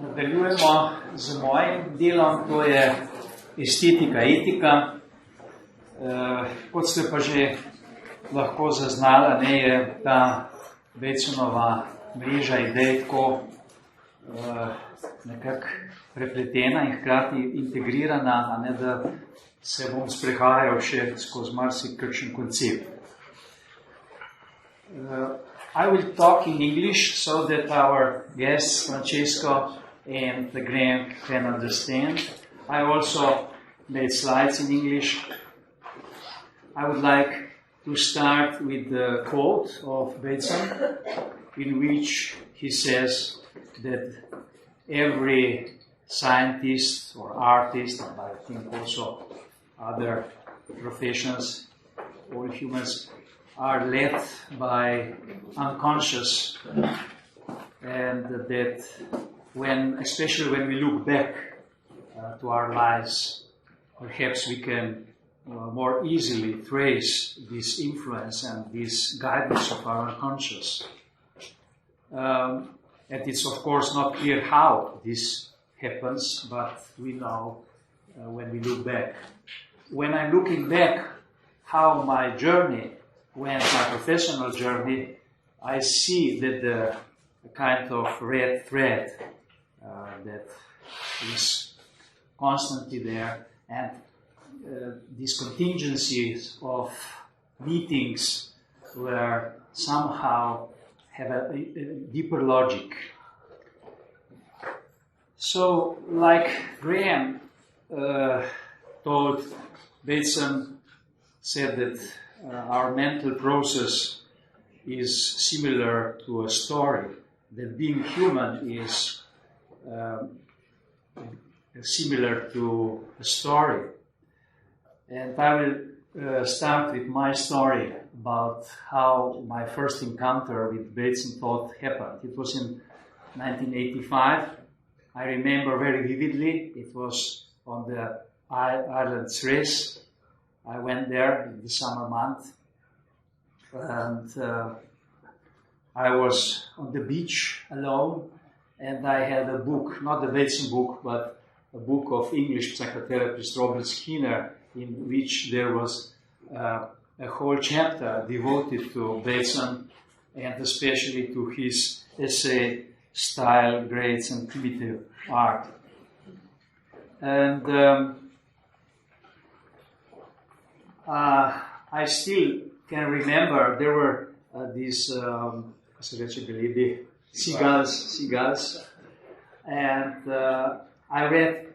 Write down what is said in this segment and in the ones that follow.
Nadaljujemo z mojim delom, to je estetika, etika. Kot ste pa že lahko zaznala, je ta Batesonova mreža idej tako nekako prepletena in hkrati integrirana, da se bom sprehajal še skozi marsikakšen koncept. I will talk in English so that our guests, Francesco and Graham, can understand. I also made slides in English. I would like to start with the quote of Bateson, in which he says that every scientist or artist, and I think also other professions, all humans, are led by unconscious, and that especially when we look back to our lives, perhaps we can more easily trace this influence and this guidance of our unconscious. And it's of course not clear how this happens, but we know when we look back. When I'm looking back how my journey went, my professional journey, I see that the kind of red thread that is constantly there, and these contingencies of meetings where somehow have a deeper logic. So, like Graham told, Bateson said that our mental process is similar to a story, that being human is similar to a story. And I will start with my story about how my first encounter with Bateson thought happened. It was in 1985. I remember very vividly. It was on the island Thrace. I went there in the summer month, and I was on the beach alone, and I had a book, not a Bateson book, but a book of English psychotherapist Robert Skinner, in which there was a whole chapter devoted to Bateson, and especially to his essay, Style, Grades, and Primitive Art. And I still can remember there were these seagulls, and I read,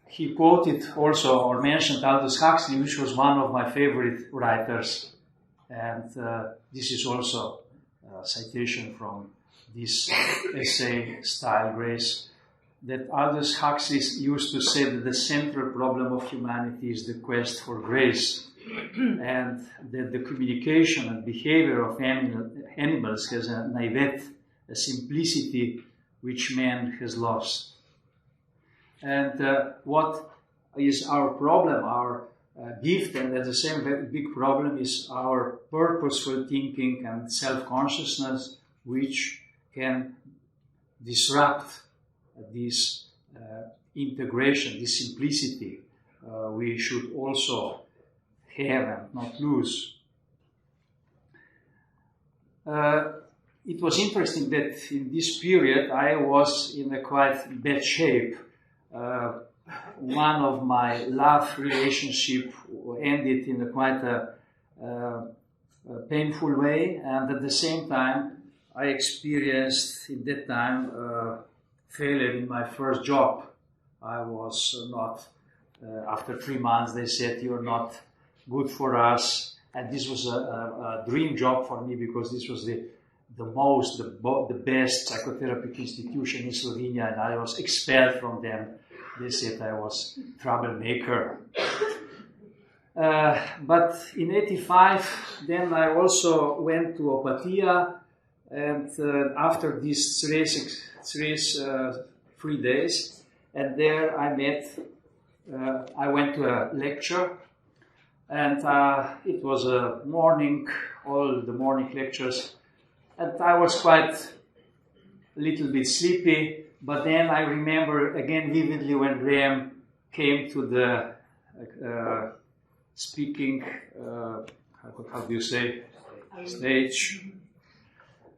he quoted also or mentioned Aldous Huxley, which was one of my favorite writers, and this is also a citation from this essay, Style, Grace, that Aldous Huxley used to say that the central problem of humanity is the quest for grace, and that the communication and behavior of animals has a naivete, a simplicity which man has lost. And what is our problem, our gift, and at the same time big problem, is our purposeful thinking and self-consciousness, which can disrupt this integration, this simplicity we should also have and not lose. It was interesting that in this period I was in a quite bad shape. One of my love relationship ended in a quite painful way, and at the same time I experienced in that time failure in my first job. I was not, after 3 months they said, "You're not good for us," and this was a dream job for me, because this was the best psychotherapeutic institution in Slovenia, and I was expelled from them. They said I was troublemaker. But in 85, then I also went to Opatija, and after these 3 days, and there I went to a lecture, and it was a morning, all the morning lectures, and I was quite a little bit sleepy, but then I remember again vividly when Graham came to the speaking, how do you say, stage,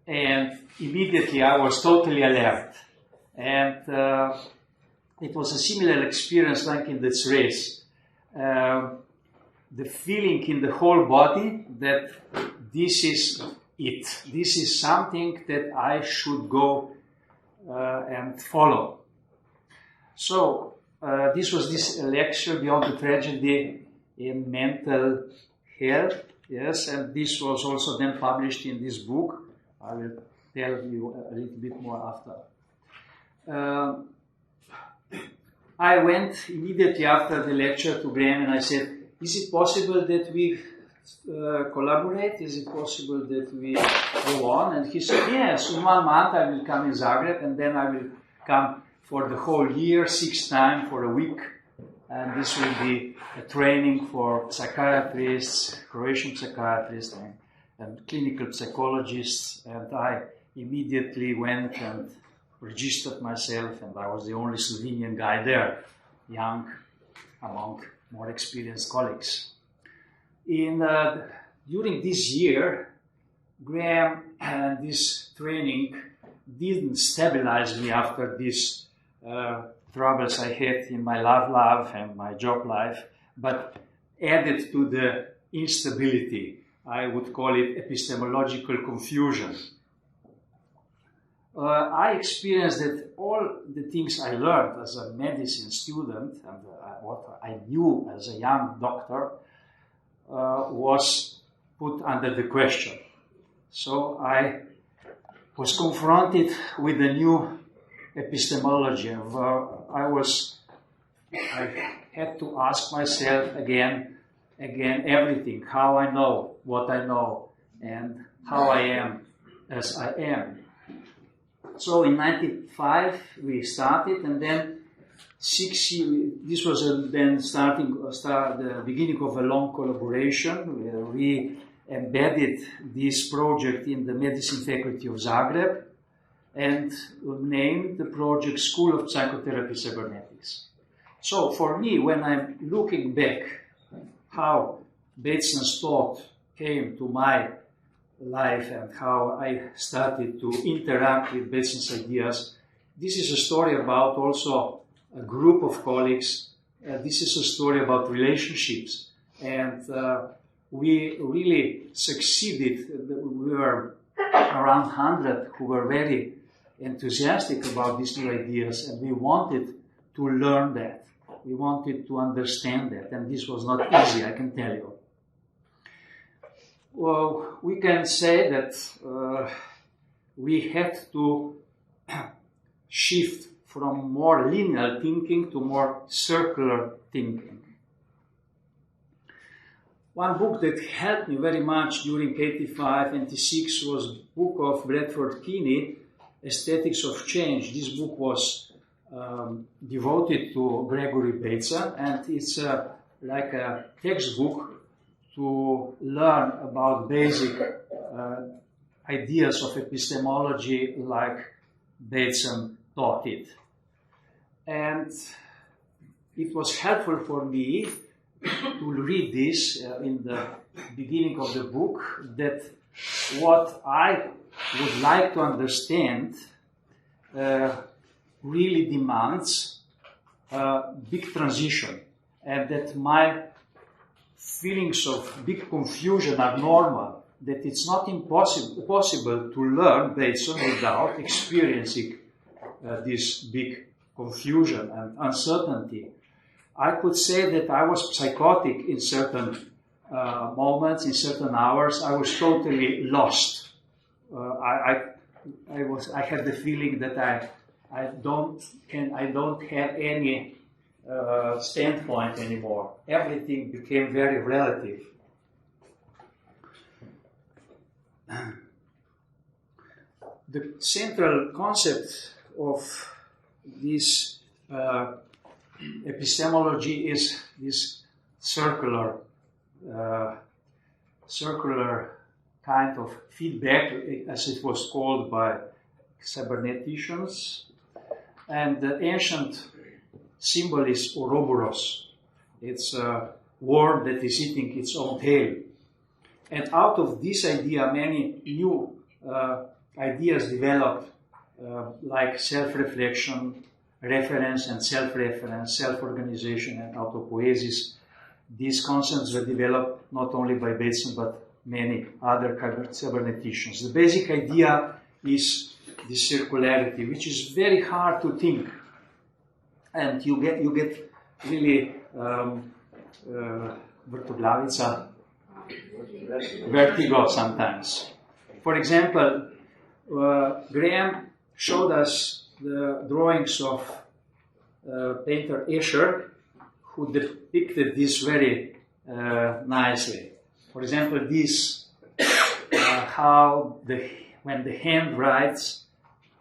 and immediately I was totally alert. And it was a similar experience like in this race. The feeling in the whole body that this is it. This is something that I should go and follow. So this was this lecture, Beyond the Tragedy in Mental Health. Yes, and this was also then published in this book. I will tell you a little bit more after. I went immediately after the lecture to Graham and I said, is it possible that we collaborate? Is it possible that we go on? And he said, yes, in 1 month I will come in Zagreb and then I will come for the whole year, 6 times for a week. And this will be a training for psychiatrists, Croatian psychiatrists and clinical psychologists. And I immediately went and registered myself, and I was the only Slovenian guy there, young among more experienced colleagues. During this year, Graham and this training didn't stabilize me after these troubles I had in my love life and my job life, but added to the instability. I would call it epistemological confusion. I experienced that all the things I learned as a medicine student and what I knew as a young doctor was put under the question. So I was confronted with a new epistemology. I had to ask myself again everything, how I know what I know and how I am as I am. So in 1995 we started, and then 6 years, this was then the beginning of a long collaboration where we embedded this project in the medicine faculty of Zagreb and named the project School of Psychotherapy Cybernetics. So for me, when I'm looking back how Batesona's thought came to my life and how I started to interact with Batesona's ideas, this is a story about also a group of colleagues. This is a story about relationships. And we really succeeded. We were around 100 who were very enthusiastic about these new ideas, and we wanted to learn that. We wanted to understand that, and this was not easy, I can tell you. Well, we can say that we had to shift from more linear thinking to more circular thinking. One book that helped me very much during 85, 86 was a book of Bradford Keeney, Aesthetics of Change. This book was devoted to Gregoryja Batesona, and it's like a textbook to learn about basic ideas of epistemology like Batesona taught it. And it was helpful for me to read this in the beginning of the book, that what I would like to understand really demands a big transition, and that my feelings of big confusion are normal, that it's not possible to learn Batesona without experiencing this big confusion and uncertainty. I could say that I was psychotic in certain moments, in certain hours. I was totally lost. I had the feeling that I don't have any standpoint anymore. Everything became very relative. The central concept of this epistemology is this circular kind of feedback, as it was called by cyberneticians, and the ancient symbol is Ouroboros. It's a worm that is eating its own tail. And out of this idea, many new ideas developed, like self-reflection, reference and self-reference, self-organization and autopoiesis. These concepts were developed not only by Batesona, but many other cyberneticians. The basic idea is the circularity, which is very hard to think. And you get really vertigo sometimes. For example, Graham showed us the drawings of painter Escher, who depicted this very nicely. For example, this, when the hand writes,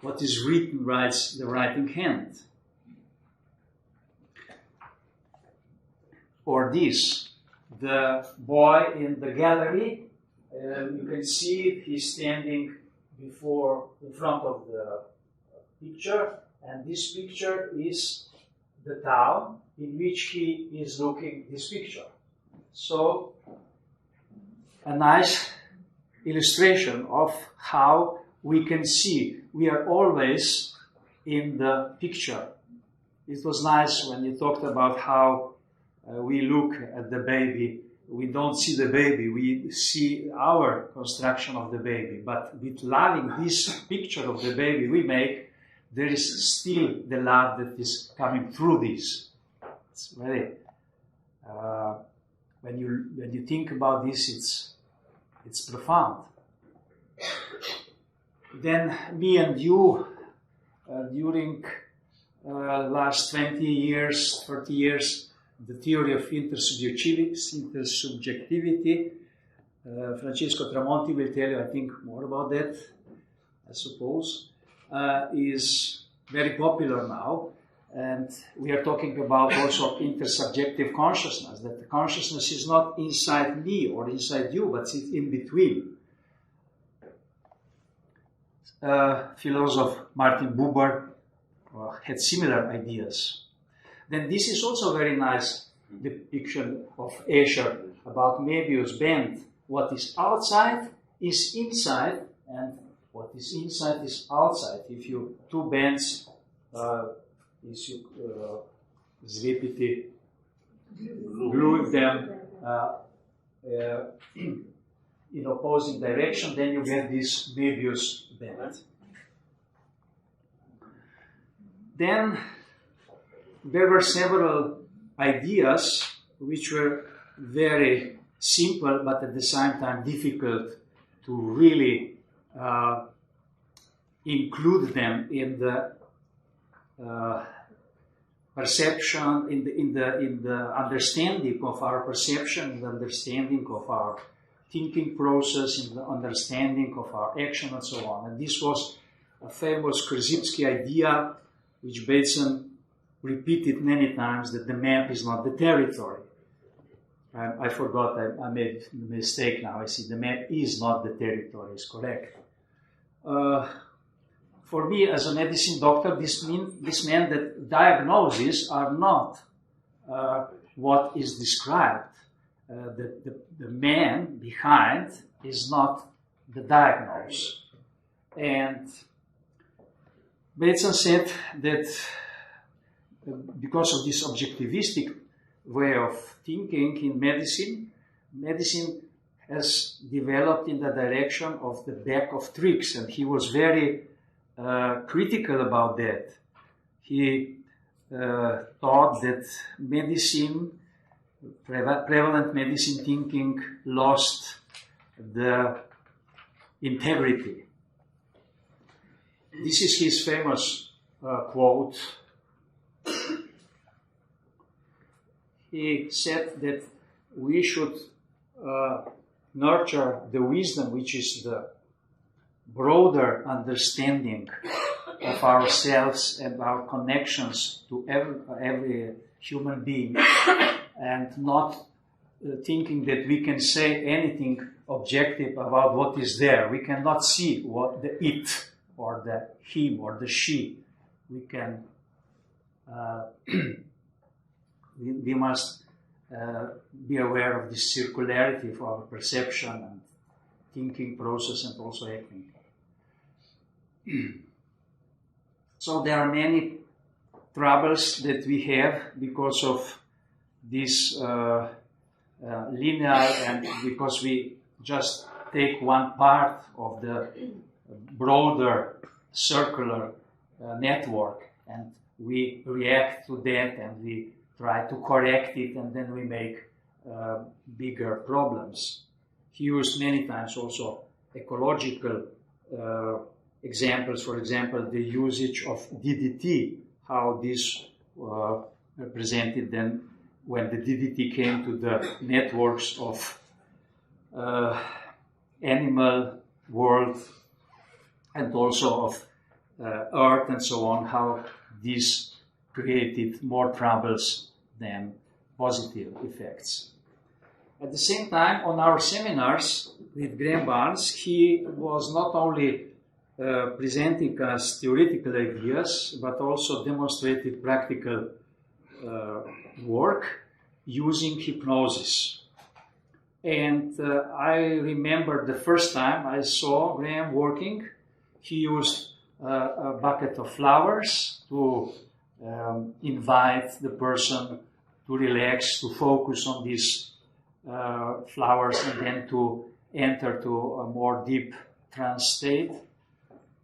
what is written writes the writing hand. Or this, the boy in the gallery, you can see he's standing in front of the picture, and this picture is the town in which he is looking this picture. So, a nice illustration of how we can see we are always in the picture. It was nice when you talked about how we look at the baby. We don't see the baby, we see our construction of the baby. But with loving this picture of the baby we make, there is still the love that is coming through this. It's very, when you think about this, it's profound. Then me and you, during last 20 years, 30 years, the theory of intersubjectivity. Francesco Tramonti will tell you, I think, more about that, I suppose, is very popular now. And we are talking about also intersubjective consciousness, that the consciousness is not inside me or inside you, but it's in between. Philosopher Martin Buber had similar ideas. Then this is also a very nice depiction of Escher about Möbius band. What is outside is inside, and what is inside is outside. If you two bands glue them in opposing direction, then you get this Möbius band. Then there were several ideas which were very simple, but at the same time difficult to really include them in the perception, in the understanding of our perception, in the understanding of our thinking process, in the understanding of our action, and so on. And this was a famous Krzyzewski idea, which Batesona repeated many times, that the map is not the territory. I forgot, I made a mistake now. I see the map is not the territory, is correct. For me, as a medicine doctor, this meant that diagnoses are not what is described. The man behind is not the diagnose. And Batesona said that because of this objectivistic way of thinking in medicine, medicine has developed in the direction of the bag of tricks, and he was very critical about that. He thought that medicine, prevalent medicine thinking, lost the integrity. This is his famous quote. He said that we should nurture the wisdom, which is the broader understanding of ourselves and our connections to every human being, and not thinking that we can say anything objective about what is there. We cannot see what the it or the him or the she. We can, we must be aware of this circularity of our perception and thinking process and also acting. So there are many troubles that we have because of this linear, and because we just take one part of the broader circular network and we react to that and we try to correct it, and then we make bigger problems. He used many times also ecological examples, for example, the usage of DDT, how this represented then when the DDT came to the networks of animal world and also of earth and so on, how this created more troubles than positive effects. At the same time, on our seminars with Graham Barnes, he was not only presenting us theoretical ideas, but also demonstrated practical work using hypnosis. And I remember the first time I saw Graham working, he used a bucket of flowers to invite the person to relax, to focus on these flowers, and then to enter to a more deep trance state.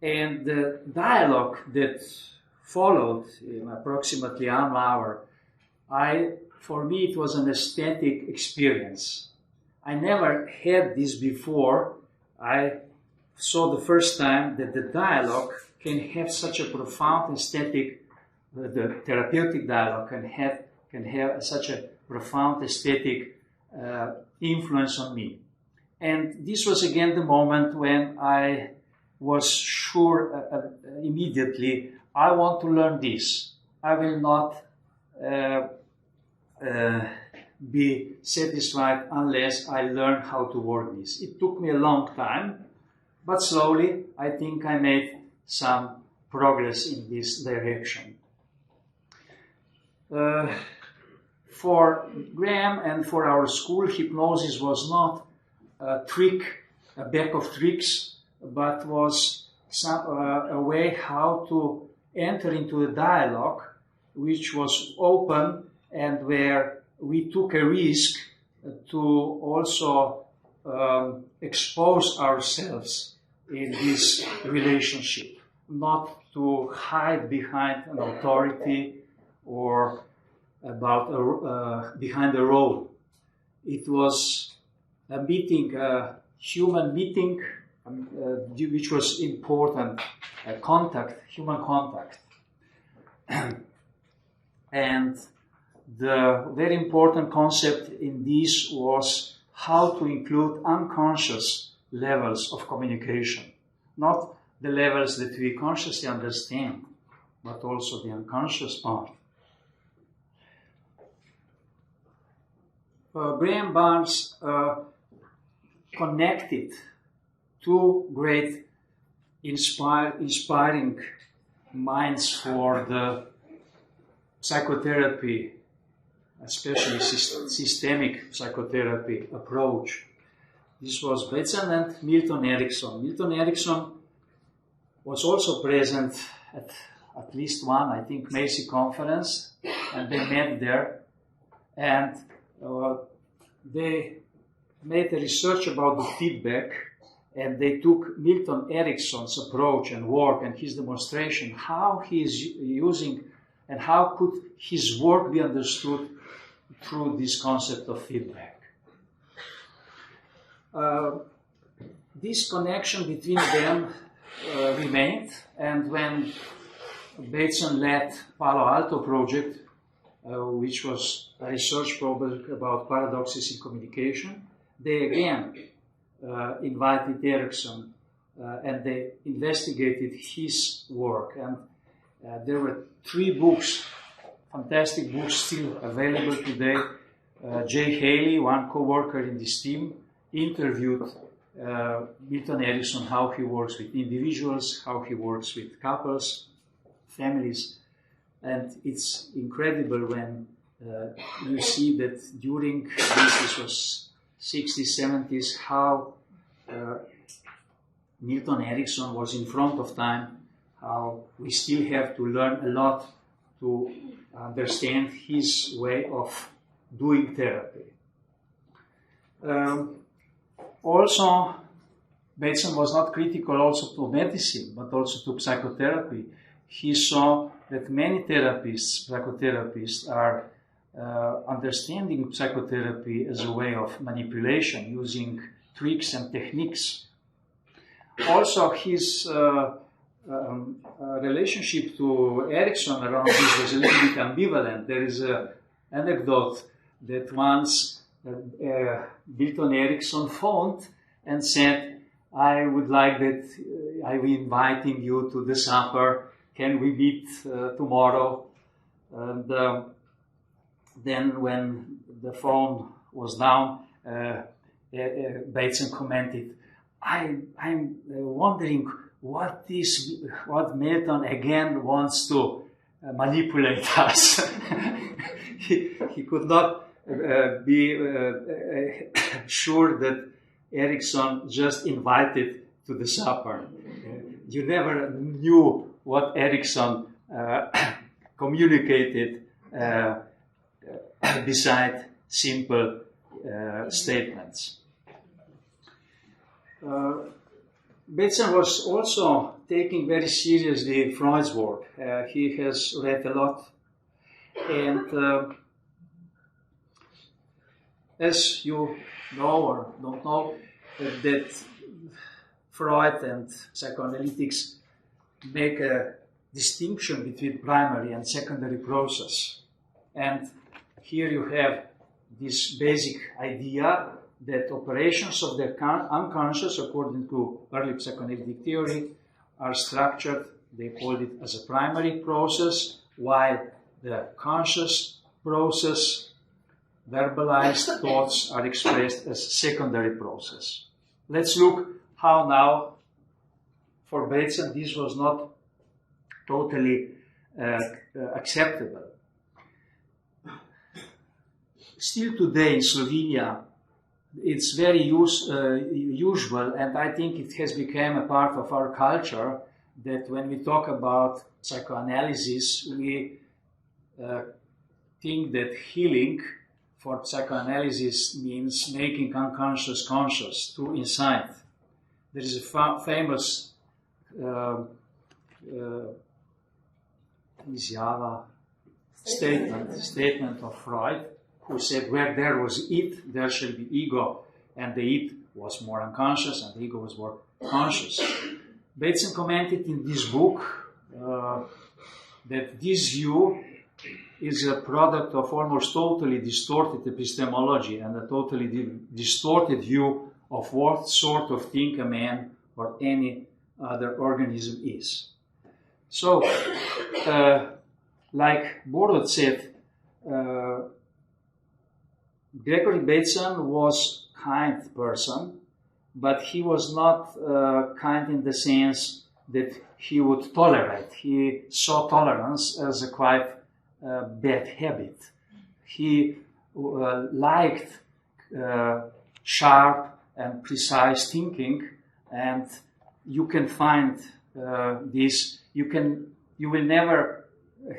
And the dialogue that followed in approximately 1 hour, for me it was an aesthetic experience. I never had this before. I saw the first time that the dialogue can have such a profound aesthetic, the therapeutic dialogue can have such a profound aesthetic influence on me. And this was again the moment when I was sure immediately, I want to learn this. I will not be satisfied unless I learn how to work this. It took me a long time, but slowly I think I made some progress in this direction. For Graham and for our school, hypnosis was not a bag of tricks, but was a way how to enter into a dialogue which was open and where we took a risk to also expose ourselves in this relationship, not to hide behind an authority or behind a role. It was a meeting, a human meeting, which was important, human contact. And the very important concept in this was how to include unconscious levels of communication, not the levels that we consciously understand, but also the unconscious part. Graham Barnes connected two great inspiring minds for the psychotherapy, especially systemic psychotherapy approach. This was Batesona and Milton Erickson. Milton Erickson was also present at least one, I think, Macy conference, and they met there, and they made a research about the feedback, and they took Milton Erickson's approach and work and his demonstration, how he is using and how could his work be understood through this concept of feedback. This connection between them remained, and when Bateson led Palo Alto project, which was a research project about paradoxes in communication, they again invited Erickson and they investigated his work. And there were 3 books, fantastic books still available today. Jay Haley, one co-worker in this team, interviewed Milton Erickson, how he works with individuals, how he works with couples, families. And it's incredible when you see that during this was 60s, 70s, how Milton Erickson was in front of time, how we still have to learn a lot to understand his way of doing therapy. Also, Bateson was not critical also to medicine, but also to psychotherapy. He saw that many therapists, psychotherapists, are understanding psychotherapy as a way of manipulation, using tricks and techniques. Also, his relationship to Erickson around this was a little bit ambivalent. There is an anecdote that once Milton Erickson phoned and said, I would like that I'm inviting you to the supper. Can we meet tomorrow? And then when the phone was down, Bateson commented, I'm wondering what Milton again wants to manipulate us. he could not be sure that Erickson just invited to the supper. You never knew what Erickson communicated beside simple statements. Bateson was also taking very seriously Freud's work. He has read a lot, and as you know or don't know, that Freud and psychoanalytics make a distinction between primary and secondary process. And here you have this basic idea that operations of the unconscious, according to early psychoanalytic theory, are structured, they called it as a primary process, while the conscious process, verbalized thoughts, are expressed as secondary process. Let's look how now, for Bateson, this was not totally acceptable. Still today in Slovenia, it's very usual, and I think it has become a part of our culture, that when we talk about psychoanalysis, we think that healing for psychoanalysis means making unconscious conscious through insight. There is a famous statement of Freud, who said, where there was it, there shall be ego, and the it was more unconscious and the ego was more conscious. Bateson commented in this book that this view is a product of almost totally distorted epistemology and a totally distorted view of what sort of thing a man or any other organism is. So, like Borod said, Gregory Bateson was a kind person, but he was not kind in the sense that he would tolerate. He saw tolerance as a quite bad habit. He liked sharp and precise thinking, and you can find this. You will never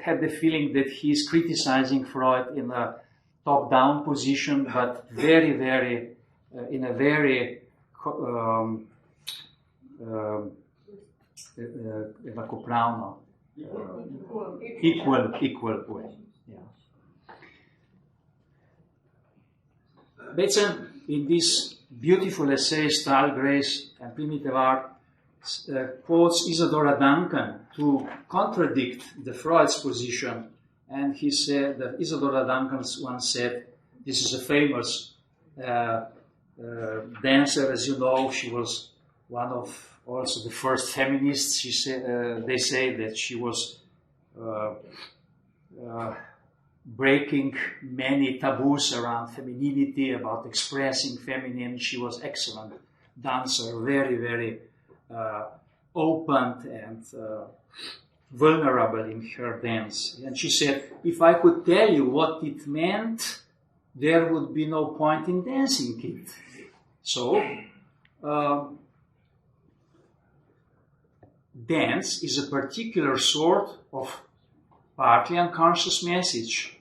have the feeling that he's criticizing Freud in a top-down position, but very, very, in a very equal way. Yeah. Bateson, in this beautiful essay, Style, Grace, and Primitive Art, quotes Isadora Duncan to contradict the Freud's position. And he said that Isadora Duncan once said, this is a famous dancer, as you know, she was one of also the first feminists. She said, they say that she was breaking many taboos around femininity, about expressing feminine. She was excellent dancer, very, very open and vulnerable in her dance. And she said, if I could tell you what it meant, there would be no point in dancing it. So, dance is a particular sort of partly unconscious message,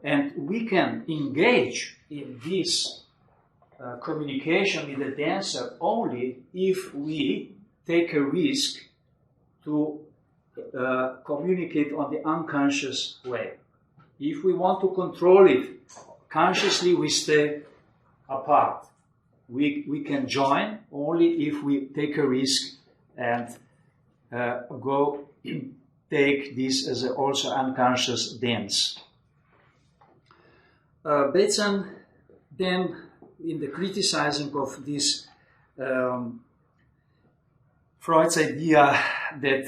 and we can engage in this communication with the dancer only if we take a risk to communicate on the unconscious way. If we want to control it consciously, we stay apart. We can join only if we take a risk and go take this as also unconscious dance. Batesona then, in the criticizing of this Freud's idea that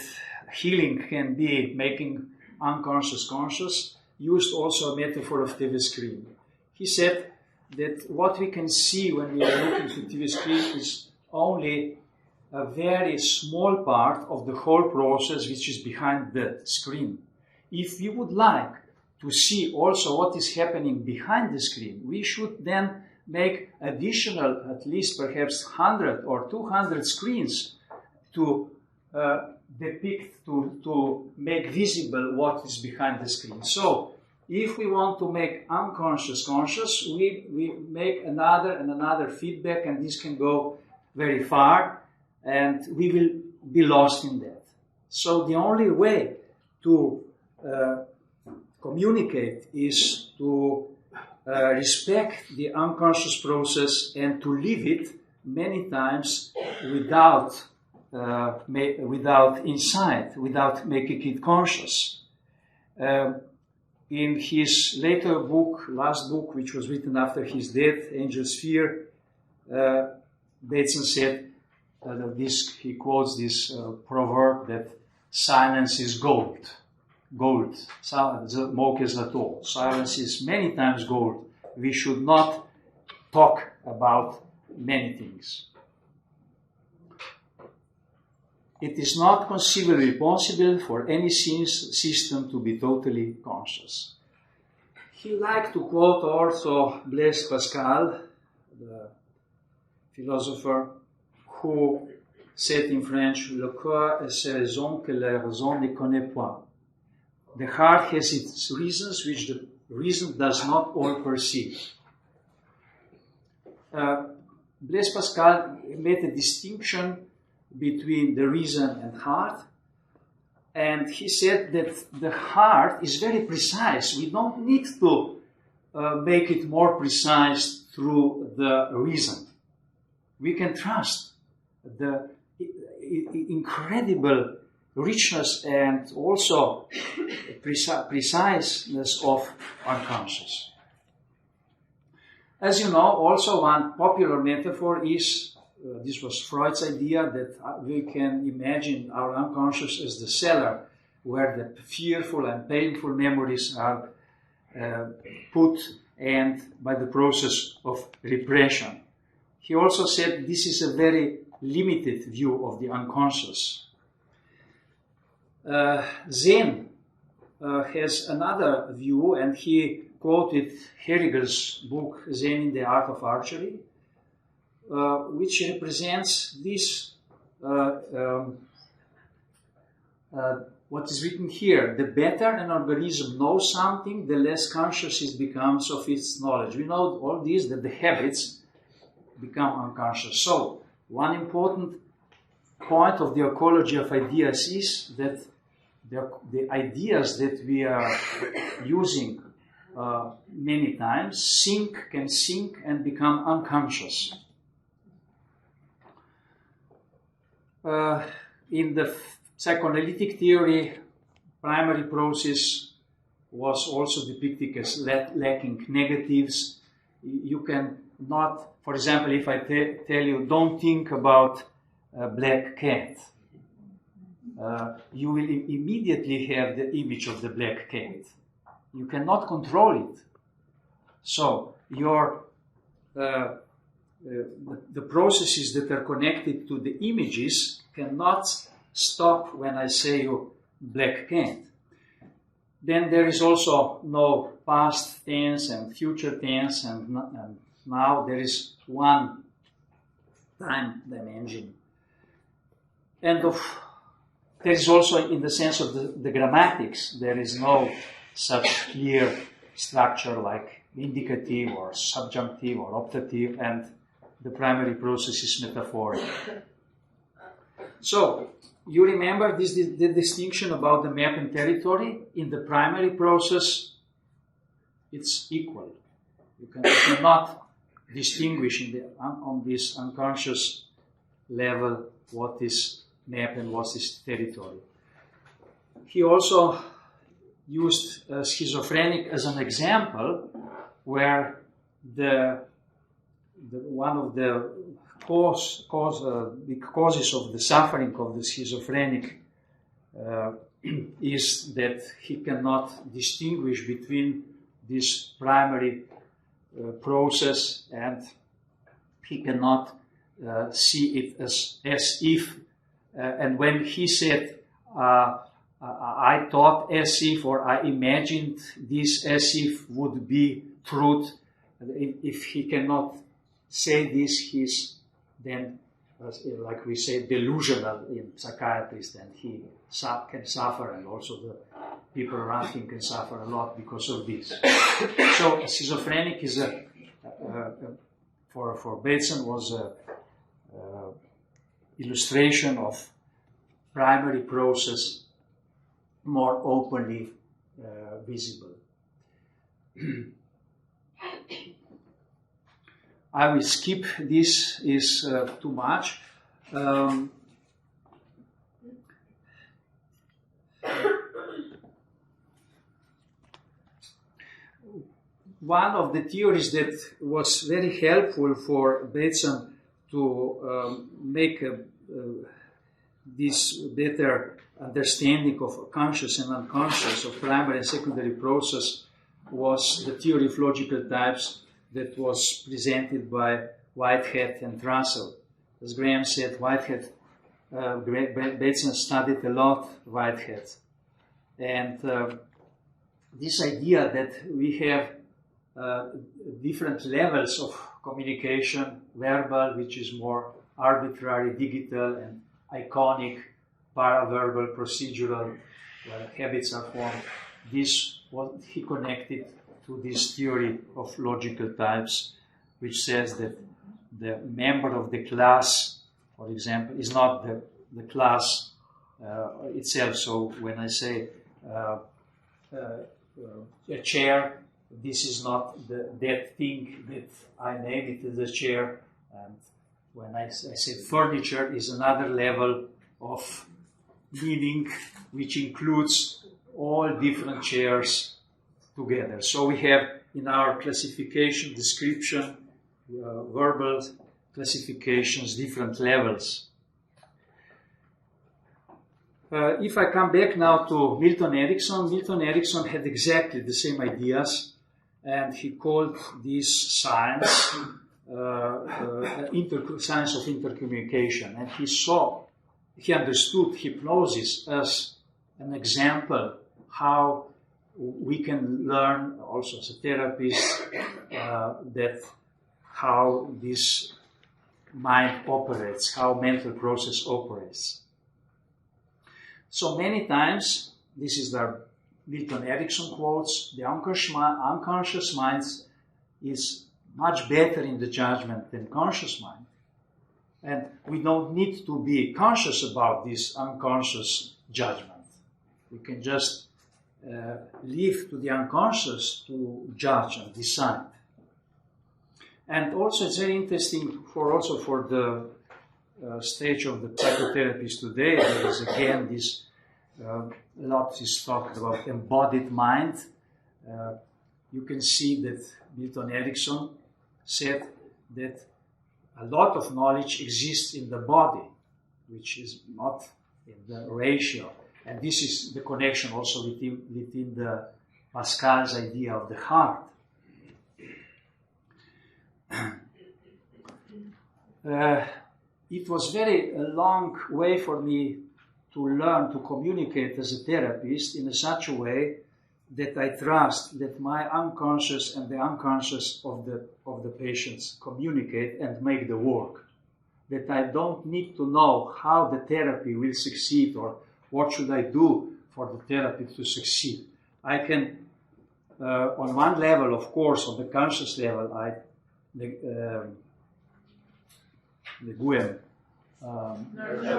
healing can be making unconscious conscious, used also a metaphor of TV screen. He said that what we can see when we are looking to TV screen is only a very small part of the whole process which is behind the screen. If we would like to see also what is happening behind the screen, we should then make additional, at least perhaps 100 or 200 screens to depict, to make visible what is behind the screen. So, if we want to make unconscious conscious, we make another and another feedback, and this can go very far, and we will be lost in that. So the only way to communicate is to respect the unconscious process and to live it many times without insight, without making it conscious. In his later book, last book, which was written after his death, Angel's Fear, Batesona said, he quotes this proverb that silence is gold. Gold. Mok je zlato. Silence is many times gold. We should not talk about many things. It is not conceivably possible for any system to be totally conscious. He liked to quote also Blaise Pascal, the philosopher, who said in French, "Le cœur a ses raisons que la raison ne connaît pas." The heart has its reasons which the reason does not all perceive. Blaise Pascal made a distinction between the reason and heart, and he said that the heart is very precise. We don't need to make it more precise through the reason. We can trust the incredible richness and also preciseness of unconscious. As you know, also one popular metaphor is, this was Freud's idea, that we can imagine our unconscious as the cellar where the fearful and painful memories are put and by the process of repression. He also said this is a very limited view of the unconscious. Zen has another view, and he quoted Herigel's book, Zen in the Art of Archery, which represents this, what is written here: the better an organism knows something, the less conscious it becomes of its knowledge. We know all this, that the habits become unconscious. So, one important point of the ecology of ideas is that the ideas that we are using many times can sink and become unconscious. In the psychoanalytic theory, primary process was also depicted as lacking negatives. You can not, for example, if I tell you, don't think about a black cat, you will immediately have the image of the black cat. You cannot control it. So your the processes that are connected to the images cannot stop when I say you black paint. Then there is also no past tense and future tense, and now there is one time dimension. And there is also, in the sense of the grammatics, there is no such clear structure like indicative or subjunctive or optative, and the primary process is metaphoric. So, you remember the distinction about the map and territory? In the primary process, it's equal. You cannot distinguish on this unconscious level what is map and what is territory. He also used schizophrenic as an example, where one of the big causes of the suffering of the schizophrenic is that he cannot distinguish between this primary process, and he cannot see it as if. And when he said, I thought as if, or I imagined this as if would be truth, if he cannot say this, he's then, like we say, delusional in psychiatrists, and he can suffer, and also the people around him can suffer a lot because of this. So schizophrenic is for Bateson was a illustration of primary process more openly visible. I will skip this, is too much. One of the theories that was very helpful for Bateson to make this better understanding of conscious and unconscious, of primary and secondary process, was the theory of logical types that was presented by Whitehead and Russell. As Graham said, Bateson studied a lot Whitehead. And this idea that we have different levels of communication, verbal, which is more arbitrary, digital, and iconic, paraverbal, procedural, where habits are formed. This, what he connected to this theory of logical types, which says that the member of the class, for example, is not the class itself. So when I say a chair, this is not that thing that I made, it is a chair. And when I said furniture, is another level of meaning, which includes all different chairs together. So we have in our classification, description, verbal classifications, different levels. If I come back now to Milton Erickson had exactly the same ideas, and he called this science science of intercommunication. And he understood hypnosis as an example how we can learn, also as a therapist, that how this mind operates, how mental process operates. So many times, this is the Milton Erickson quotes, the unconscious mind is much better in the judgment than conscious mind. And we don't need to be conscious about this unconscious judgment. We can just leave to the unconscious to judge and decide. And also it's very interesting for the stage of the psychotherapies today. There is again this, a lot is talked about embodied mind. You can see that Milton Erickson said that a lot of knowledge exists in the body, which is not in the ratio. And this is the connection also within the Pascal's idea of the heart. it was very a long way for me to learn to communicate as a therapist in such a way that I trust that my unconscious and the unconscious of the patients communicate and make the work. That I don't need to know how the therapy will succeed or what should I do for the therapy to succeed. I can, on one level, of course, on the conscious level, I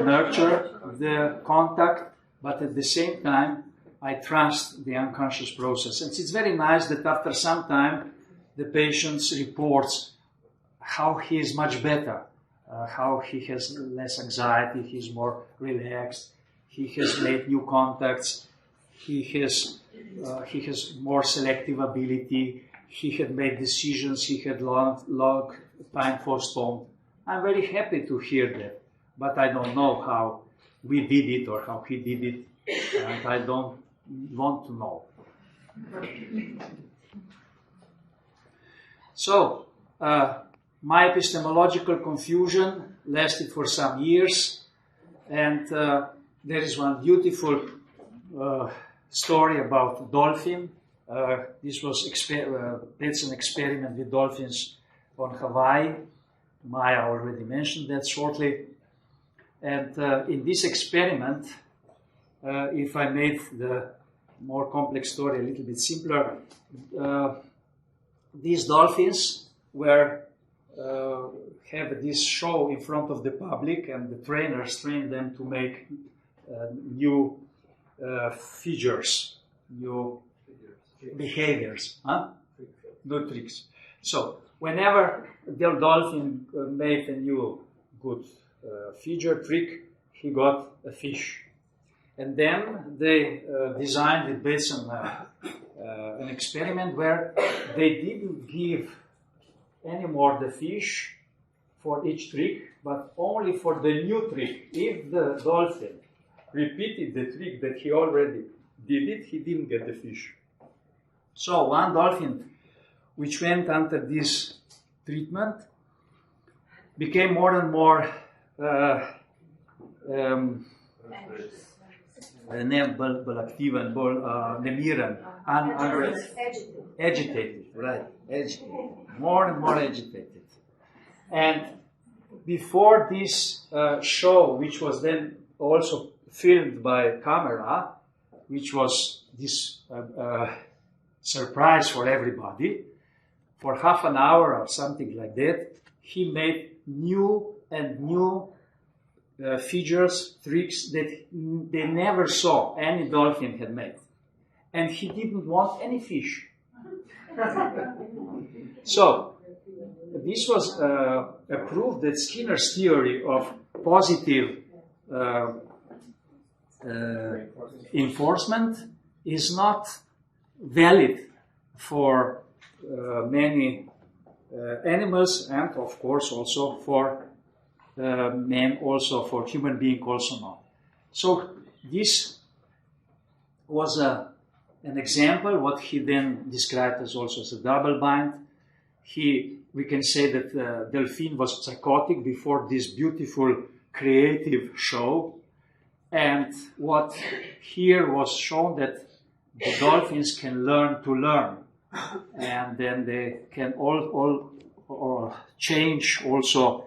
nurture the contact, but at the same time, I trust the unconscious process. And it's very nice that after some time, the patient reports how he is much better, how he has less anxiety, he's more relaxed, he has made new contacts, he has more selective ability, he had made decisions he had long time postponed. I'm very happy to hear that, but I don't know how we did it or how he did it, and I don't want to know. So, my epistemological confusion lasted for some years, and there is one beautiful story about dolphin. This was it's an experiment with dolphins on Hawaii. Maya already mentioned that shortly. And in this experiment, if I made the more complex story a little bit simpler, these dolphins have this show in front of the public, and the trainers train them to make new figures, new behaviors, new tricks. So whenever the dolphin made a new good figure, trick, he got a fish. And then they designed with Batesona an experiment where they didn't give anymore the fish for each trick, but only for the new trick. If the dolphin repeated the trick that he already did it, he didn't get the fish. So one dolphin which went under this treatment became more and more agitated, right? Agitated, more and more agitated. And before this show, which was then also filmed by camera, which was this surprise for everybody, for half an hour or something like that, he made new and new figures, tricks that they never saw any dolphin had made. And he didn't want any fish. So, this was a proof that Skinner's theory of positive enforcement is not valid for many animals, and of course also for men, also for human being also not. So this was an example, what he then described as also as a double bind. We can say that Delphine was psychotic before this beautiful creative show, and what here was shown that the dolphins can learn to learn, and then they can all change also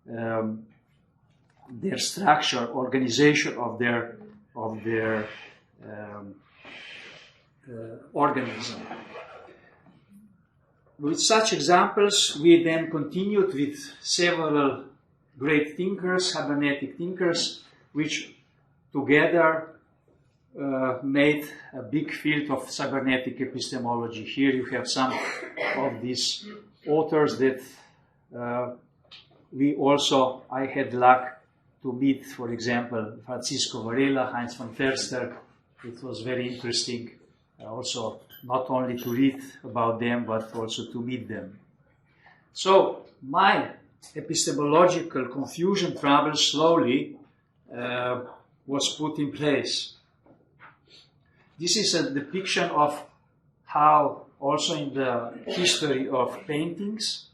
their structure, organization of their organism. With such examples, we then continued with several great thinkers, cybernetic thinkers, which together made a big field of cybernetic epistemology. Here you have some of these authors that I had luck to meet, for example, Francisco Varela, Heinz von Förster. It was very interesting also not only to read about them, but also to meet them. So my epistemological confusion trouble slowly was put in place. This is a depiction of how also in the history of paintings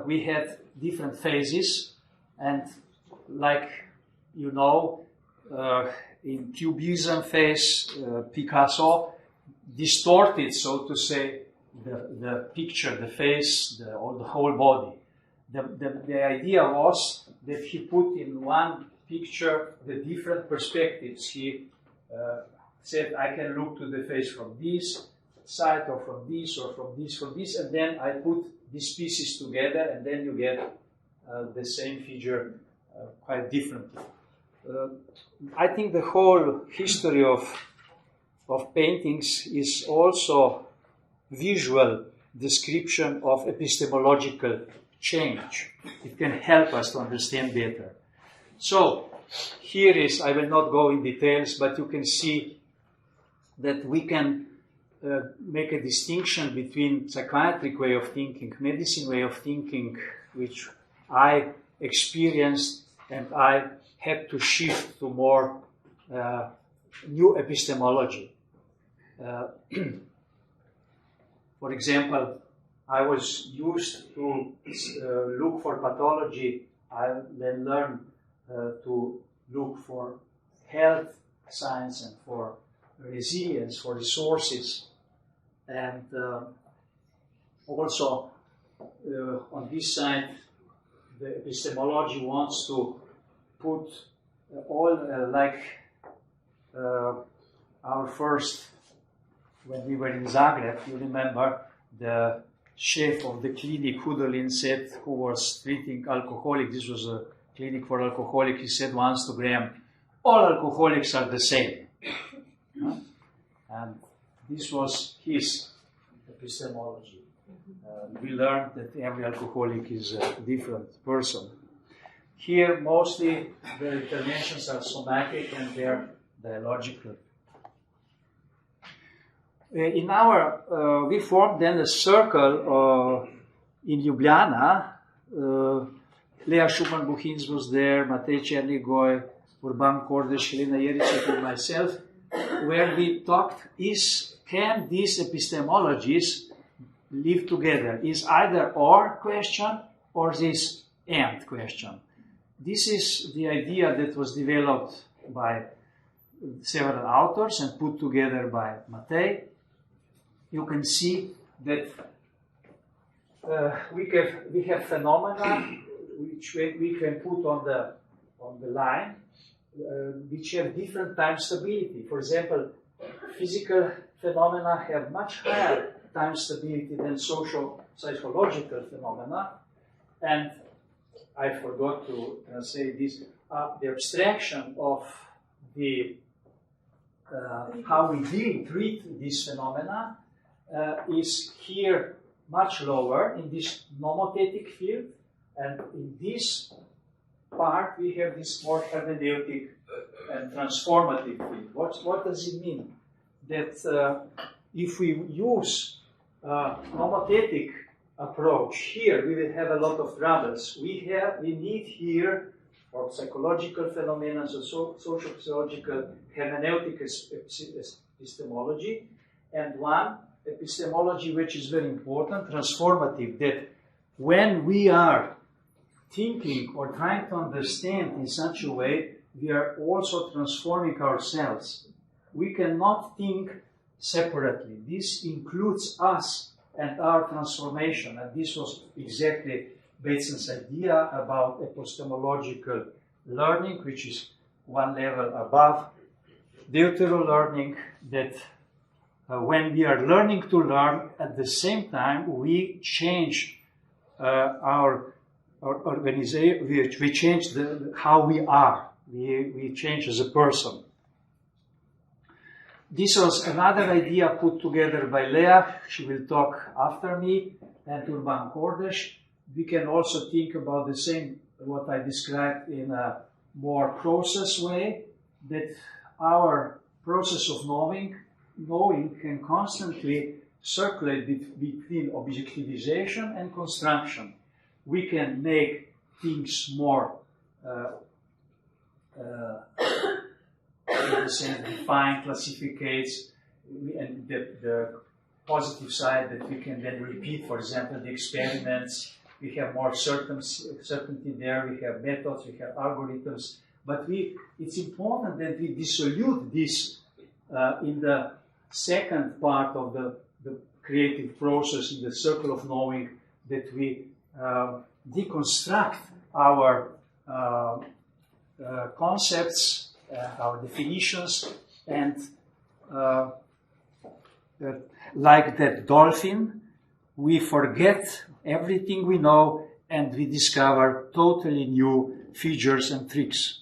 we had different phases, and like you know, in Cubism phase, Picasso distorted, so to say, the picture, the face, or the whole body. The idea was that he put in one picture the different perspectives. He said, I can look to the face from this side, or from this, or from this, and then I put these pieces together, and then you get the same figure quite differently. I think the whole history of paintings is also visual description of epistemological change. It can help us to understand better. So, here is, I will not go in details, but you can see that we can make a distinction between psychiatric way of thinking, medicine way of thinking, which I experienced, and I had to shift to more new epistemology. For example, I was used to look for pathology. I then learned to look for health science and for resilience, for resources. And also on this side, the epistemology wants to put all our first, when we were in Zagreb, you remember, the chef of the clinic, Hudolin, said, who was treating alcoholics, this was a clinic for alcoholics, he said once to Graham, all alcoholics are the same. And this was his epistemology. We learned that every alcoholic is a different person. Here, mostly the interventions are somatic and they're dialogical. We formed then a circle in Ljubljana. Lea Šugman-Bohinc was there, Matej Černigoj, Urban Kordež, Helena Jeriček, and myself, where we talked, can these epistemologies live together? Is either or question or this and question? This is the idea that was developed by several authors and put together by Matej. You can see that we have phenomena which we can put on the line, which have different time stability. For example, physical phenomena have much higher time stability than psychological phenomena. And I forgot to say this, the abstraction of the how we treat these phenomena is here much lower in this nomothetic field, and in this part we have this more hermeneutic and transformative field. What does it mean? That if we use nomothetic approach here, we will have a lot of troubles. We need here for psychological phenomena, so social physiological hermeneutic epistemology, and one epistemology which is very important, transformative, that when we are thinking or trying to understand in such a way, we are also transforming ourselves. We cannot think separately. This includes us and our transformation, and this was exactly Batesona's idea about epistemological learning, which is one level above deutero learning, that when we are learning to learn, at the same time we change our organization, we change how we are, we change as a person. This was another idea put together by Lea, she will talk after me, and Urban Kordež. We can also think about the same, what I described in a more process way, that our process of knowing can constantly circulate between objectivization and construction. We can make things more define, classificates, and the positive side that we can then repeat, for example, the experiments we have more certainty there, we have methods, we have algorithms, but it's important that we dissolute this in the second part of the creative process, in the circle of knowing, that we deconstruct our concepts, our definitions, and like that dolphin, we forget everything we know and we discover totally new features and tricks.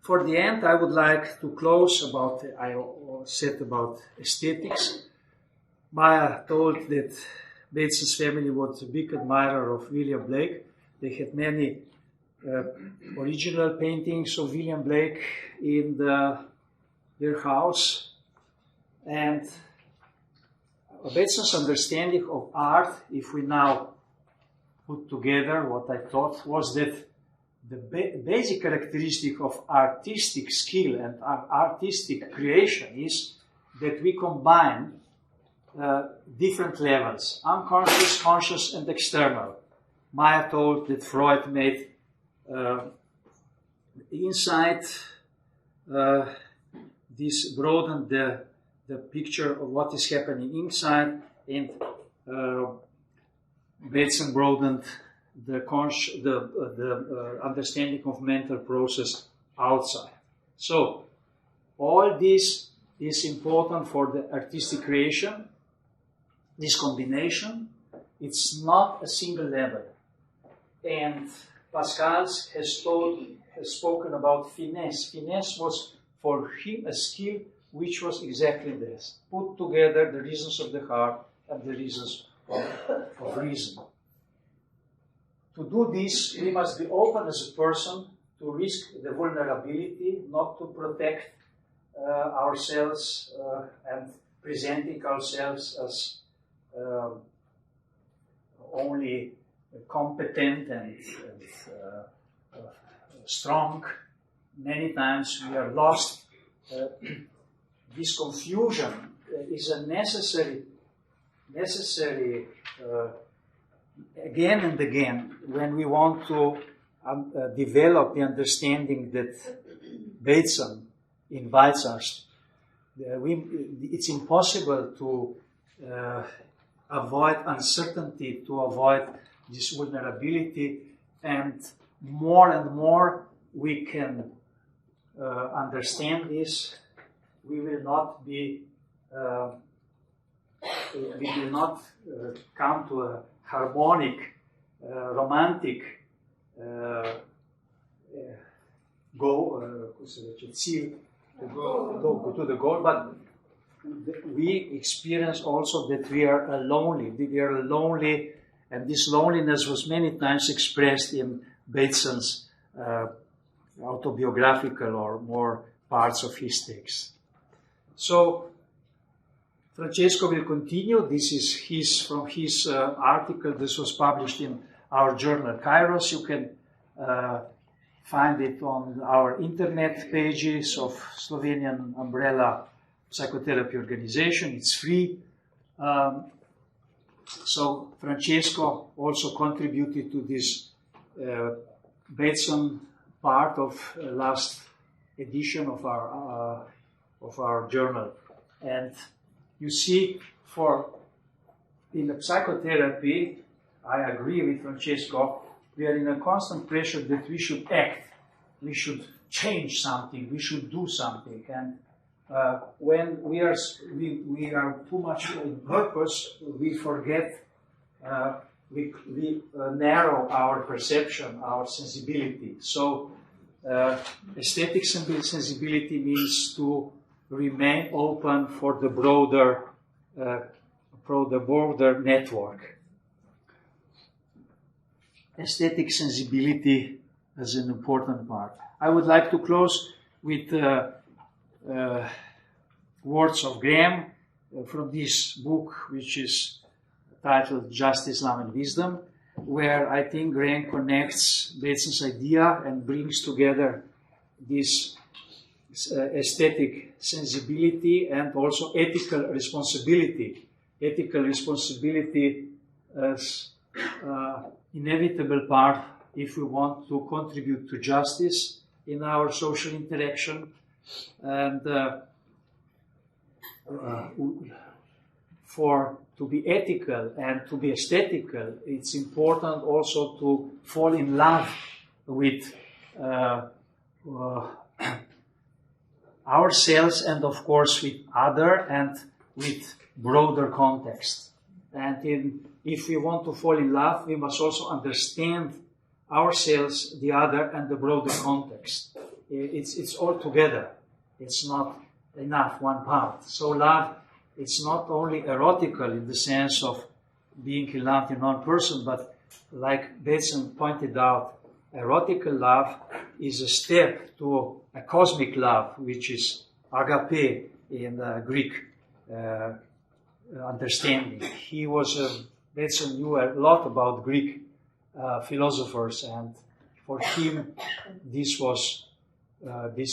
For the end, I would like to close I said about aesthetics. Maya told that Bateson's family was a big admirer of William Blake. They had many original paintings of William Blake in their house. And Bateson's understanding of art, if we now put together what I thought, was that the basic characteristic of artistic skill and artistic creation is that we combine different levels, unconscious, conscious, and external. Maya told that Freud made inside this broadened the picture of what is happening inside, and Bateson broadened the understanding of mental process outside. So all this is important for the artistic creation. This combination, it's not a single level. And Pascal has spoken about finesse. Finesse was for him a skill which was exactly this: put together the reasons of the heart and the reasons of reason. To do this, we must be open as a person to risk the vulnerability, not to protect ourselves and presenting ourselves as only competent and strong. Many times we are lost. This confusion is a necessary again and again when we want to develop the understanding that Bateson invites us. It's impossible to avoid uncertainty, to avoid this vulnerability, and more we can understand this, we will not be we will not come to a harmonic, romantic goal, to the goal, but we experience also that we are lonely. We are lonely, and this loneliness was many times expressed in Bateson's autobiographical or more parts of his text. So Francesco will continue. This is from his article. This was published in our journal Kairos. You can find it on our internet pages of Slovenian Umbrella Psychotherapy Organization. It's free. So Francesco also contributed to this Bateson part of last edition of our journal. And you see, in the psychotherapy, I agree with Francesco, we are in a constant pressure that we should act, we should change something, we should do something. And when we are too much in purpose, we forget, we narrow our perception, our sensibility. So aesthetic sensibility means to remain open for the broader network. Aesthetic sensibility is an important part. I would like to close with words of Graham from this book, which is titled Just Islam and Wisdom, where I think Graham connects Bateson's idea and brings together this aesthetic sensibility and also ethical responsibility. Ethical responsibility as inevitable part if we want to contribute to justice in our social interaction. And to be ethical and to be aesthetical, it's important also to fall in love with ourselves and of course with other and with broader context. And if we want to fall in love, we must also understand ourselves, the other, and the broader context. It's all together. It's not enough one part. So love, it's not only erotical in the sense of being in love in one person, but like Batesona pointed out, erotical love is a step to a cosmic love, which is agape in Greek understanding. Batesona knew a lot about Greek philosophers, and for him, this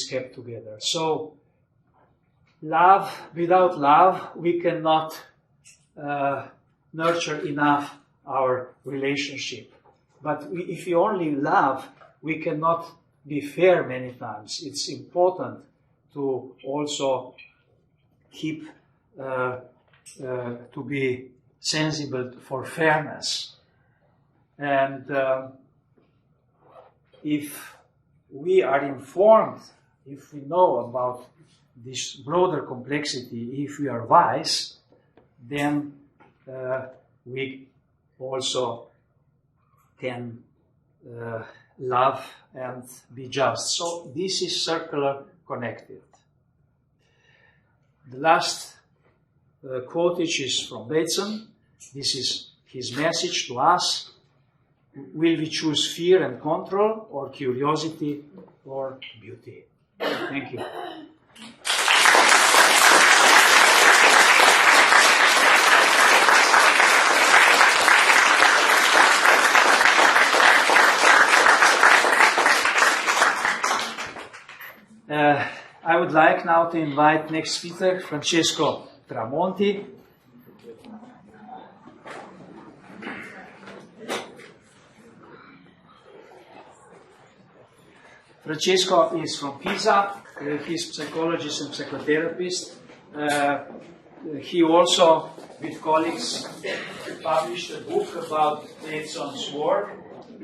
kept together. So, love, without love, we cannot nurture enough our relationship. But if we only love, we cannot be fair many times. It's important to also keep, to be sensible for fairness. And if we are informed, if we know about this broader complexity, if we are wise, then we also can love and be just. So this is circular connected. The last quotage is from Batesona. This is his message to us. Will we choose fear and control, or curiosity or beauty? Thank you. I would like now to invite next speaker, Francesco Tramonti. Francesco is from Pisa. He's a psychologist and psychotherapist. He also, with colleagues, published a book about Batesona's work.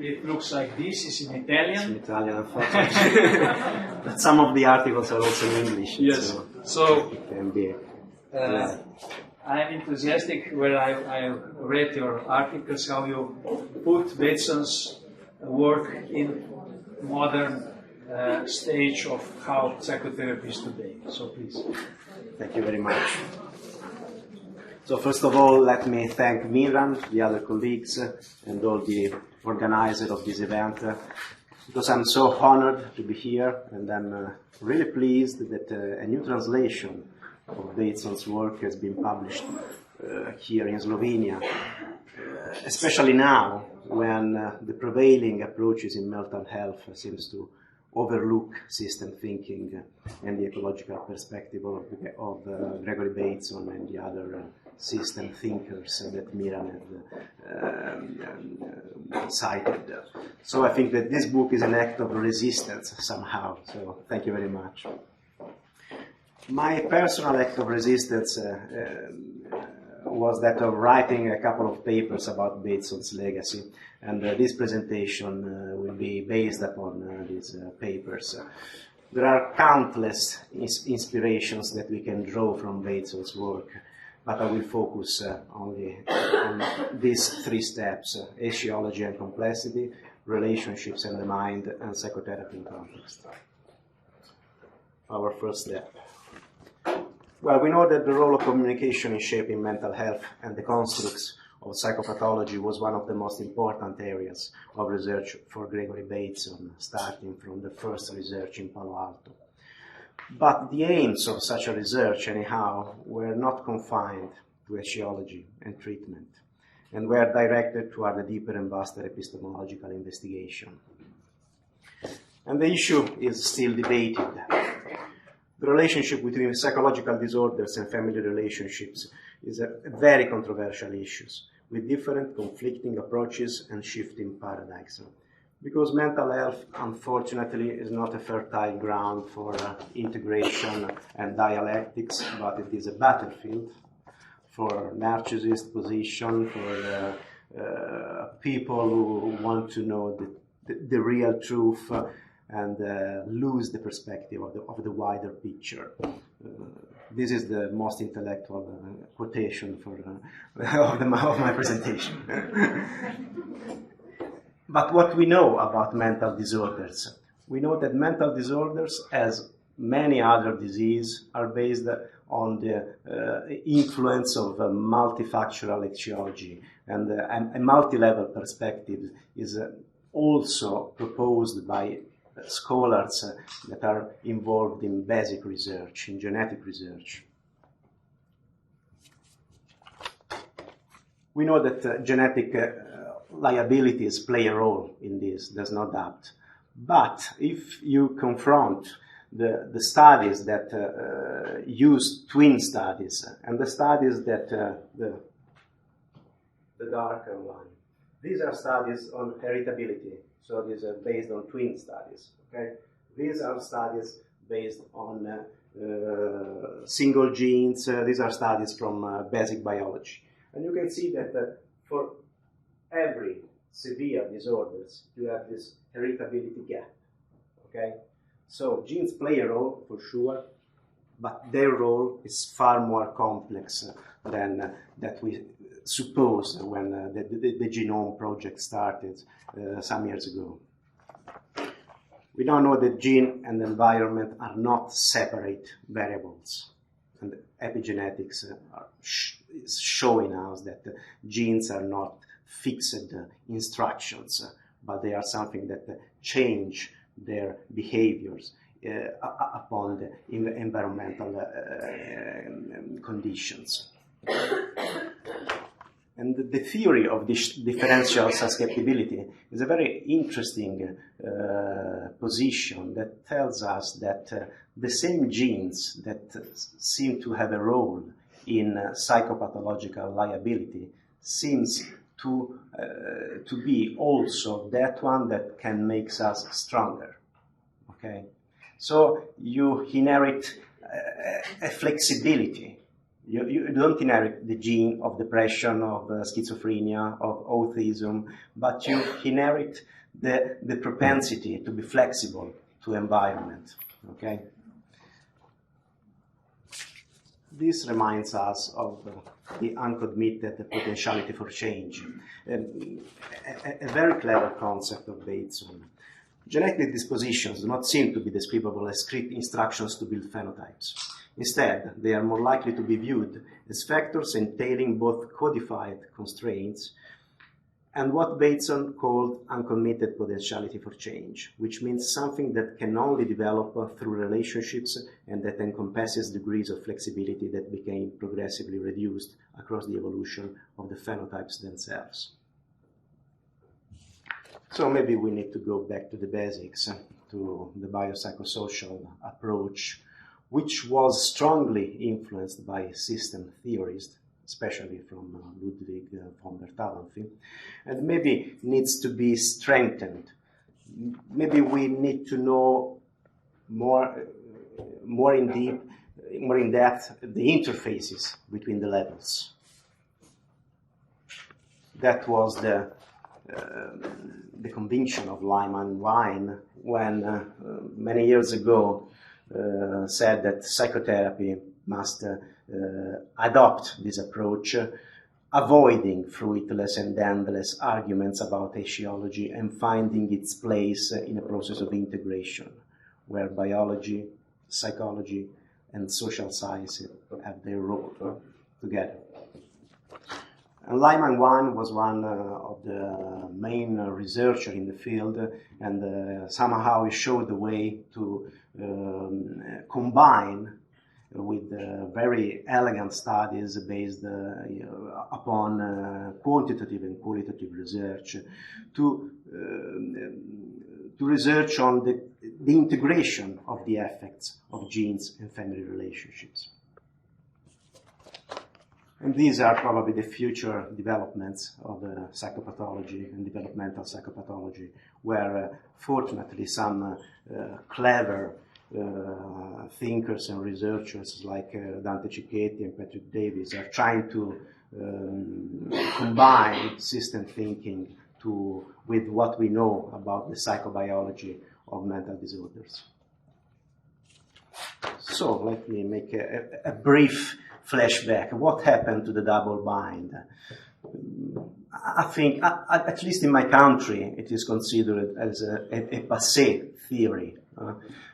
It looks like this. It's in Italian. It's in Italian, unfortunately. But some of the articles are also in English. Yes. So it can be. I'm enthusiastic when I read your articles, how you put Batesona's work in modern stage of how psychotherapy is today. So please. Thank you very much. So first of all, let me thank Miran, the other colleagues, and all the organizers of this event, because I'm so honored to be here, and I'm really pleased that a new translation of Batesona's work has been published here in Slovenia, especially now when the prevailing approaches in mental health seems to overlook system thinking and the ecological perspective of Gregoryja Batesona and the other system thinkers that Miran had cited. So I think that this book is an act of resistance somehow, so thank you very much. My personal act of resistance was that of writing a couple of papers about Batesona's legacy, and this presentation will be based upon these papers. There are countless inspirations that we can draw from Batesona's work, but I will focus only on these three steps: etiology and complexity, relationships and the mind, and psychotherapy in context. Our first step. Well, we know that the role of communication in shaping mental health and the constructs of psychopathology was one of the most important areas of research for Gregoryja Batesona, starting from the first research in Palo Alto. But the aims of such a research, anyhow, were not confined to etiology and treatment, and were directed toward a deeper and vaster epistemological investigation. And the issue is still debated. The relationship between psychological disorders and family relationships is a very controversial issue, with different conflicting approaches and shifting paradigms. Because mental health, unfortunately, is not a fertile ground for integration and dialectics, but it is a battlefield for narcissist position, for people who want to know the real truth and lose the perspective of the wider picture. This is the most intellectual quotation of my presentation. But what we know about mental disorders? We know that mental disorders, as many other diseases, are based on the influence of multifactorial etiology, and a multi-level perspective is also proposed by scholars that are involved in basic research, in genetic research. We know that genetic liabilities play a role in this, there's no doubt. But if you confront the studies that use twin studies and the studies that, the darker one, these are studies on heritability, so these are based on twin studies. Okay? These are studies based on single genes, these are studies from basic biology. And you can see that for every severe disorders, you have this heritability gap. Okay? So genes play a role for sure, but their role is far more complex than that we supposed when the genome project started some years ago. We now know that gene and environment are not separate variables, and epigenetics is showing us that genes are not fixed instructions, but they are something that change their behaviors upon the environmental conditions. And the theory of this differential susceptibility is a very interesting position that tells us that the same genes that seem to have a role in psychopathological liability seems to be also that one that can make us stronger. Okay, so you inherit a flexibility. You don't inherit the gene of depression, of schizophrenia, of autism, but you inherit the propensity to be flexible to environment. Okay. This reminds us of the uncommitted potentiality for change, a very clever concept of Batesona. Genetic dispositions do not seem to be describable as script instructions to build phenotypes. Instead, they are more likely to be viewed as factors entailing both codified constraints and what Bateson called uncommitted potentiality for change, which means something that can only develop through relationships and that encompasses degrees of flexibility that became progressively reduced across the evolution of the phenotypes themselves. So maybe we need to go back to the basics, to the biopsychosocial approach, which was strongly influenced by system theorists, especially from Ludwig von der Talanffy, and maybe needs to be strengthened. Maybe we need to know more in depth the interfaces between the levels. That was the conviction of Lyman-Wine when many years ago said that psychotherapy must adopt this approach, avoiding fruitless and endless arguments about etiology and finding its place in a process of integration, where biology, psychology, and social sciences have their role together. And Lyman-Wine was one of the main researchers in the field, and somehow he showed the way to combine with very elegant studies based upon quantitative and qualitative research to research on the integration of the effects of genes and family relationships. And these are probably the future developments of psychopathology and developmental psychopathology, where fortunately some clever thinkers and researchers like Dante Cicchetti and Patrick Davies are trying to combine system thinking with what we know about the psychobiology of mental disorders. So let me make a brief flashback. What happened to the double bind? I think, at least in my country, it is considered as a passé theory.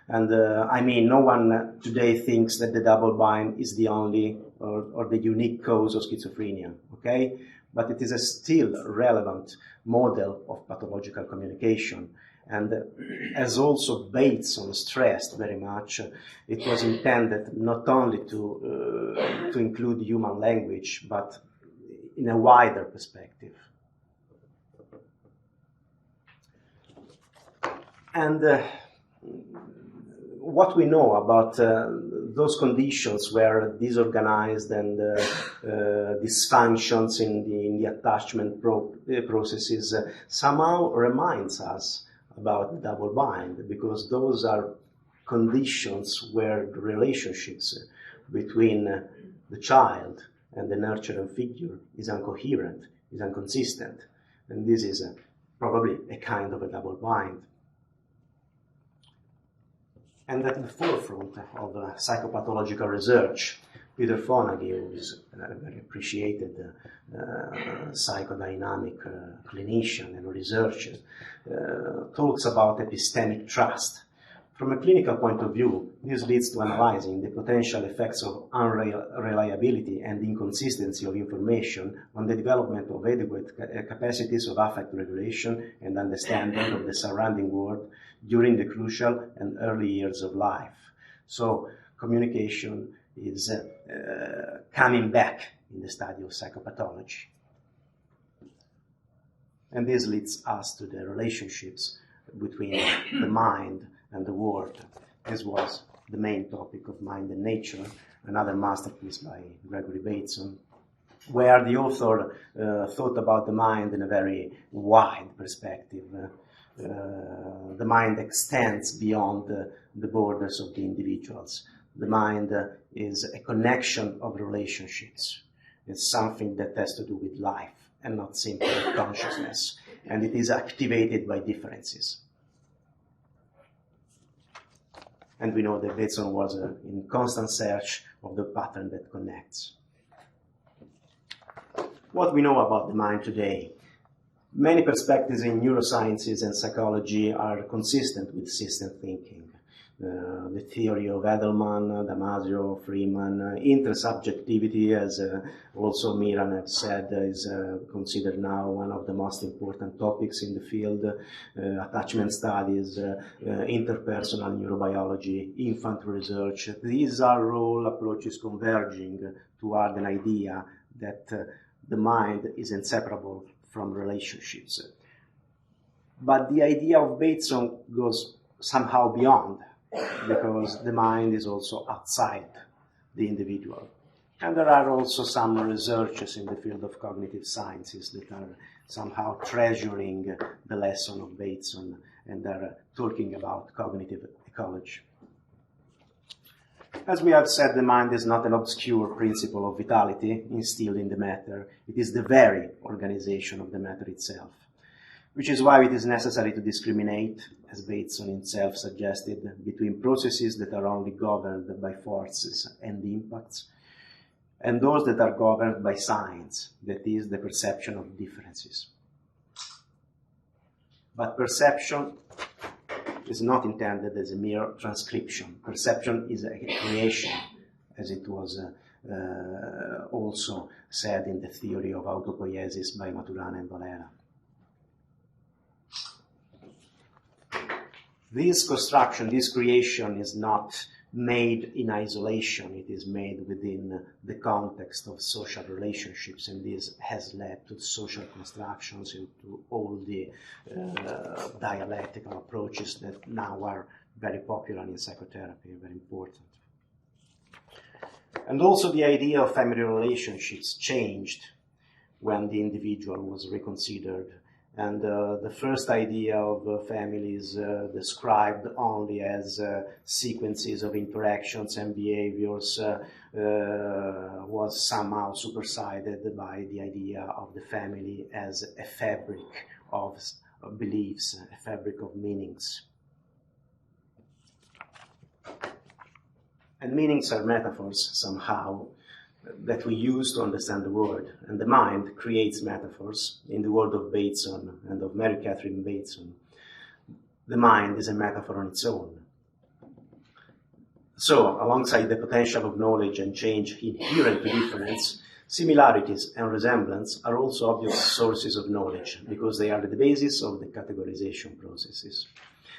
I mean, no one today thinks that the double bind is the only or the unique cause of schizophrenia, okay? But it is a still relevant model of pathological communication. And as also Bateson stressed very much, it was intended not only to include human language, but in a wider perspective. And what we know about those conditions where disorganized and dysfunctions in the attachment processes somehow reminds us about the double bind, because those are conditions where the relationships between the child and the nurturing figure is incoherent, is inconsistent. And this is probably a kind of a double bind. And at the forefront of psychopathological research, Peter Fonagy, who is a very appreciated psychodynamic clinician and researcher, talks about epistemic trust. From a clinical point of view, this leads to analyzing the potential effects of unreliability and inconsistency of information on the development of adequate capacities of affect regulation and understanding of the surrounding world during the crucial and early years of life. So communication is coming back in the study of psychopathology. And this leads us to the relationships between the mind and the world. This was the main topic of Mind and Nature, another masterpiece by Gregoryja Batesona, where the author thought about the mind in a very wide perspective. The mind extends beyond the borders of the individuals. The mind is a connection of relationships. It's something that has to do with life and not simply consciousness. And it is activated by differences. And we know that Batesona was in constant search of the pattern that connects. What we know about the mind today? Many perspectives in neurosciences and psychology are consistent with system thinking. The theory of Edelman, Damasio, Freeman, intersubjectivity, as also Miran has said, is considered now one of the most important topics in the field. Attachment studies, interpersonal neurobiology, infant research. These are all approaches converging toward an idea that the mind is inseparable from relationships. But the idea of Batesona goes somehow beyond, because the mind is also outside the individual. And there are also some researchers in the field of cognitive sciences that are somehow treasuring the lesson of Batesona and are talking about cognitive ecology. As we have said, the mind is not an obscure principle of vitality instilled in the matter. It is the very organization of the matter itself, which is why it is necessary to discriminate, as Batesona himself suggested, between processes that are only governed by forces and impacts, and those that are governed by science, that is, the perception of differences. But perception is not intended as a mere transcription. Perception is a creation, as it was also said in the theory of autopoiesis by Maturana and Valera. This construction, this creation is not made in isolation. It is made within the context of social relationships, and this has led to social constructions and to all the dialectical approaches that now are very popular in psychotherapy, very important. And also the idea of family relationships changed when the individual was reconsidered. And the first idea of families described only as sequences of interactions and behaviors was somehow superseded by the idea of the family as a fabric of beliefs, a fabric of meanings. And meanings are metaphors somehow that we use to understand the world, and the mind creates metaphors. In the word of Batesona and of Mary Catherine Bateson, the mind is a metaphor on its own. So, alongside the potential of knowledge and change inherent to difference, similarities and resemblance are also obvious sources of knowledge, because they are the basis of the categorization processes.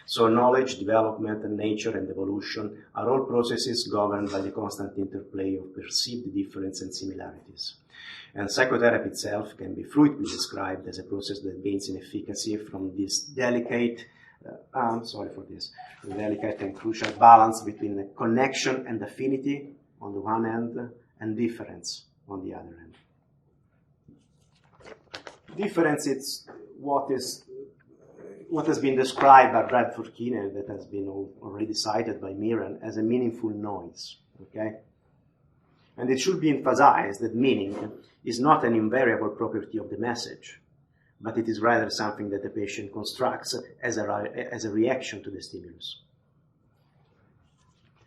So knowledge, development, and nature and evolution are all processes governed by the constant interplay of perceived difference and similarities. And psychotherapy itself can be fluidly described as a process that gains in efficacy from this delicate and crucial balance between the connection and affinity on the one hand and difference on the other hand. Difference is what has been described by Bradford Keener, that has been already cited by Miran, as a meaningful noise. Okay? And it should be emphasized that meaning is not an invariable property of the message, but it is rather something that the patient constructs as a reaction to the stimulus.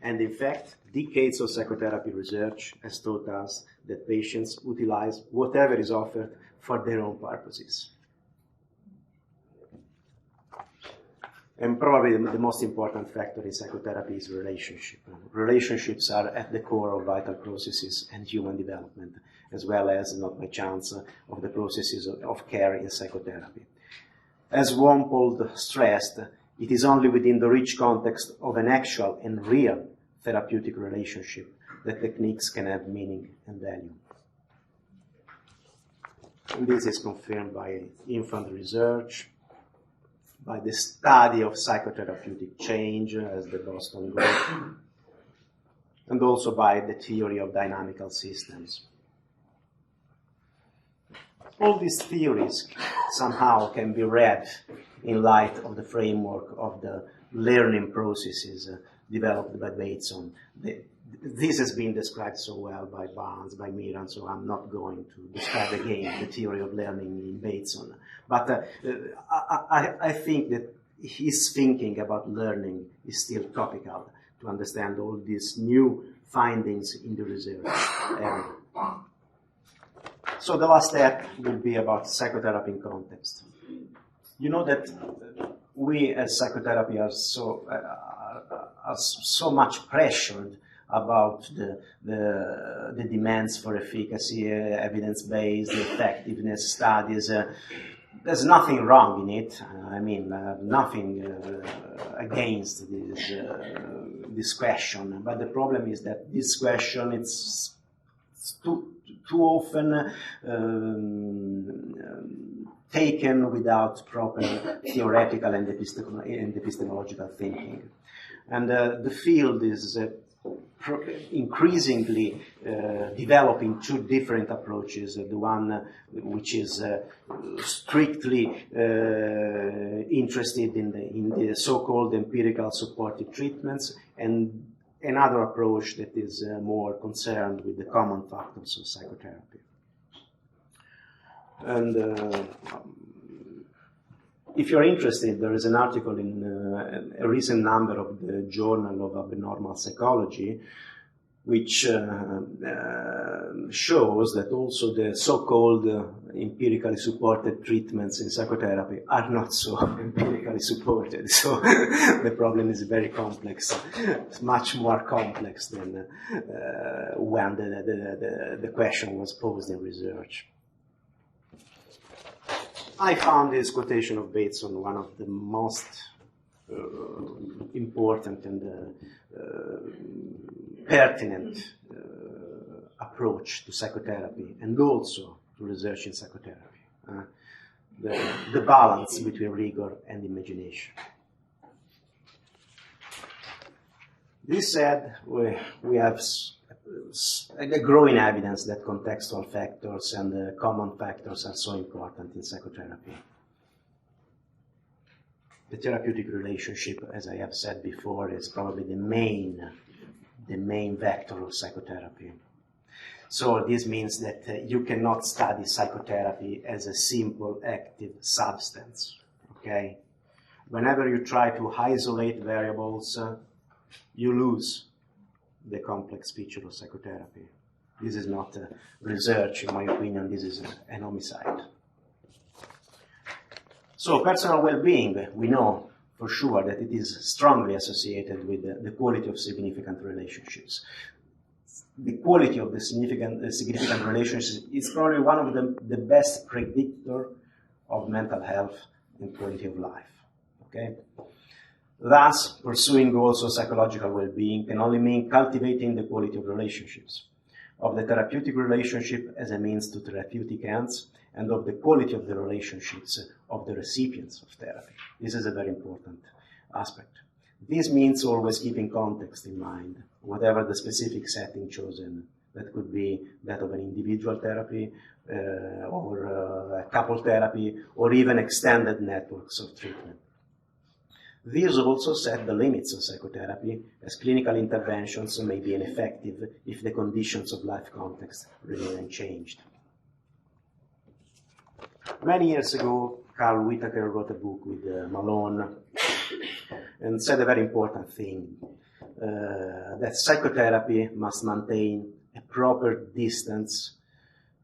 And in fact, decades of psychotherapy research has taught us that patients utilize whatever is offered for their own purposes. And probably the most important factor in psychotherapy is relationship. Relationships are at the core of vital processes and human development, as well as, not by chance, of the processes of care in psychotherapy. As Walpole stressed, it is only within the rich context of an actual and real therapeutic relationship that techniques can have meaning and value. And this is confirmed by infant research, by the study of psychotherapeutic change as the Boston Group, and also by the theory of dynamical systems. All these theories somehow can be read in light of the framework of the learning processes developed by Bateson. This has been described so well by Barnes, by Miran, so I'm not going to describe again the theory of learning in Bateson. But I think that his thinking about learning is still topical to understand all these new findings in the research area. So the last step will be about psychotherapy in context. You know that we as psychotherapy are so much pressured about the demands for efficacy, evidence-based, effectiveness studies. There's nothing wrong in it. Nothing against this question. But the problem is that this question, it's too often taken without proper theoretical and epistemological thinking. And the field is increasingly developing two different approaches. The one which is strictly interested in the so-called empirical supportive treatments, and another approach that is more concerned with the common factors of psychotherapy. And if you're interested, there is an article in a recent number of the Journal of Abnormal Psychology, which shows that also the so-called empirically supported treatments in psychotherapy are not so empirically supported. So the problem is very complex. It's much more complex than when the question was posed in research. I found this quotation of Bateson one of the most important and pertinent approach to psychotherapy and also to research in psychotherapy. The balance between rigor and imagination. This said, we have a growing evidence that contextual factors and common factors are so important in psychotherapy. The therapeutic relationship, as I have said before, is probably the main vector of psychotherapy. So this means that you cannot study psychotherapy as a simple active substance, okay? Whenever you try to isolate variables, you lose the complex picture of psychotherapy. This is not research, in my opinion, this is an homicide. So personal well-being, we know for sure that it is strongly associated with the quality of significant relationships. The quality of the significant relationships is probably one of the best predictor of mental health and quality of life. Okay? Thus, pursuing goals of psychological well-being can only mean cultivating the quality of relationships, of the therapeutic relationship as a means to therapeutic ends, and of the quality of the relationships of the recipients of therapy. This is a very important aspect. This means always keeping context in mind, whatever the specific setting chosen. That could be that of an individual therapy, or a couple therapy, or even extended networks of treatment. These also set the limits of psychotherapy, as clinical interventions may be ineffective if the conditions of life context remain unchanged. Many years ago, Carl Whitaker wrote a book with Malone and said a very important thing, that psychotherapy must maintain a proper distance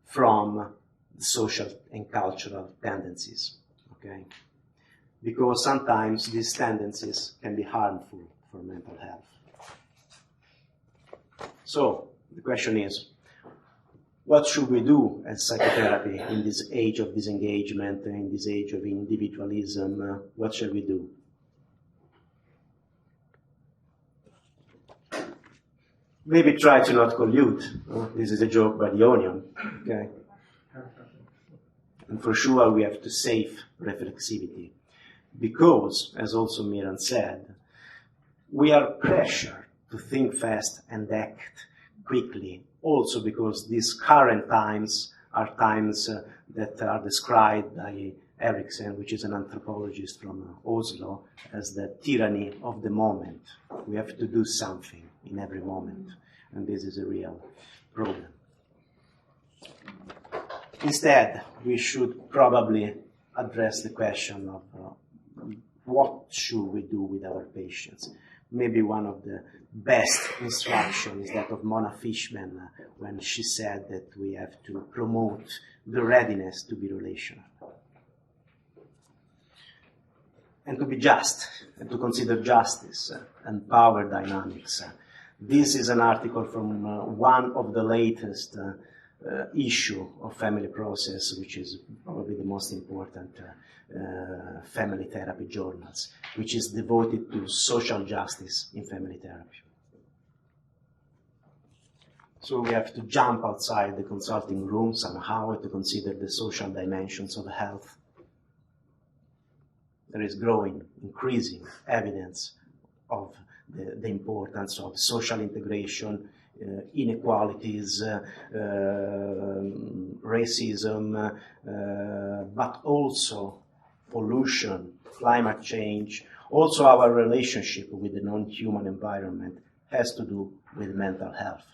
from the social and cultural tendencies, okay? Because sometimes these tendencies can be harmful for mental health. So, the question is, what should we do as psychotherapy in this age of disengagement, in this age of individualism? What shall we do? Maybe try to not collude. This is a joke by the Onion. Okay? And for sure we have to save reflexivity. Because, as also Miran said, we are pressured to think fast and act quickly. Also because these current times are times that are described by Eriksen, which is an anthropologist from Oslo, as the tyranny of the moment. We have to do something in every moment, and this is a real problem. Instead, we should probably address the question of what should we do with our patients. Maybe one of the best instructions is that of Mona Fishman, when she said that we have to promote the readiness to be relational. And to be just, and to consider justice and power dynamics. This is an article from one of the latest issue of Family Process, which is probably the most important family therapy journals, which is devoted to social justice in family therapy. So we have to jump outside the consulting room somehow to consider the social dimensions of health. There is growing, increasing evidence of the importance of social integration, inequalities, racism, but also pollution, climate change. Also our relationship with the non-human environment has to do with mental health,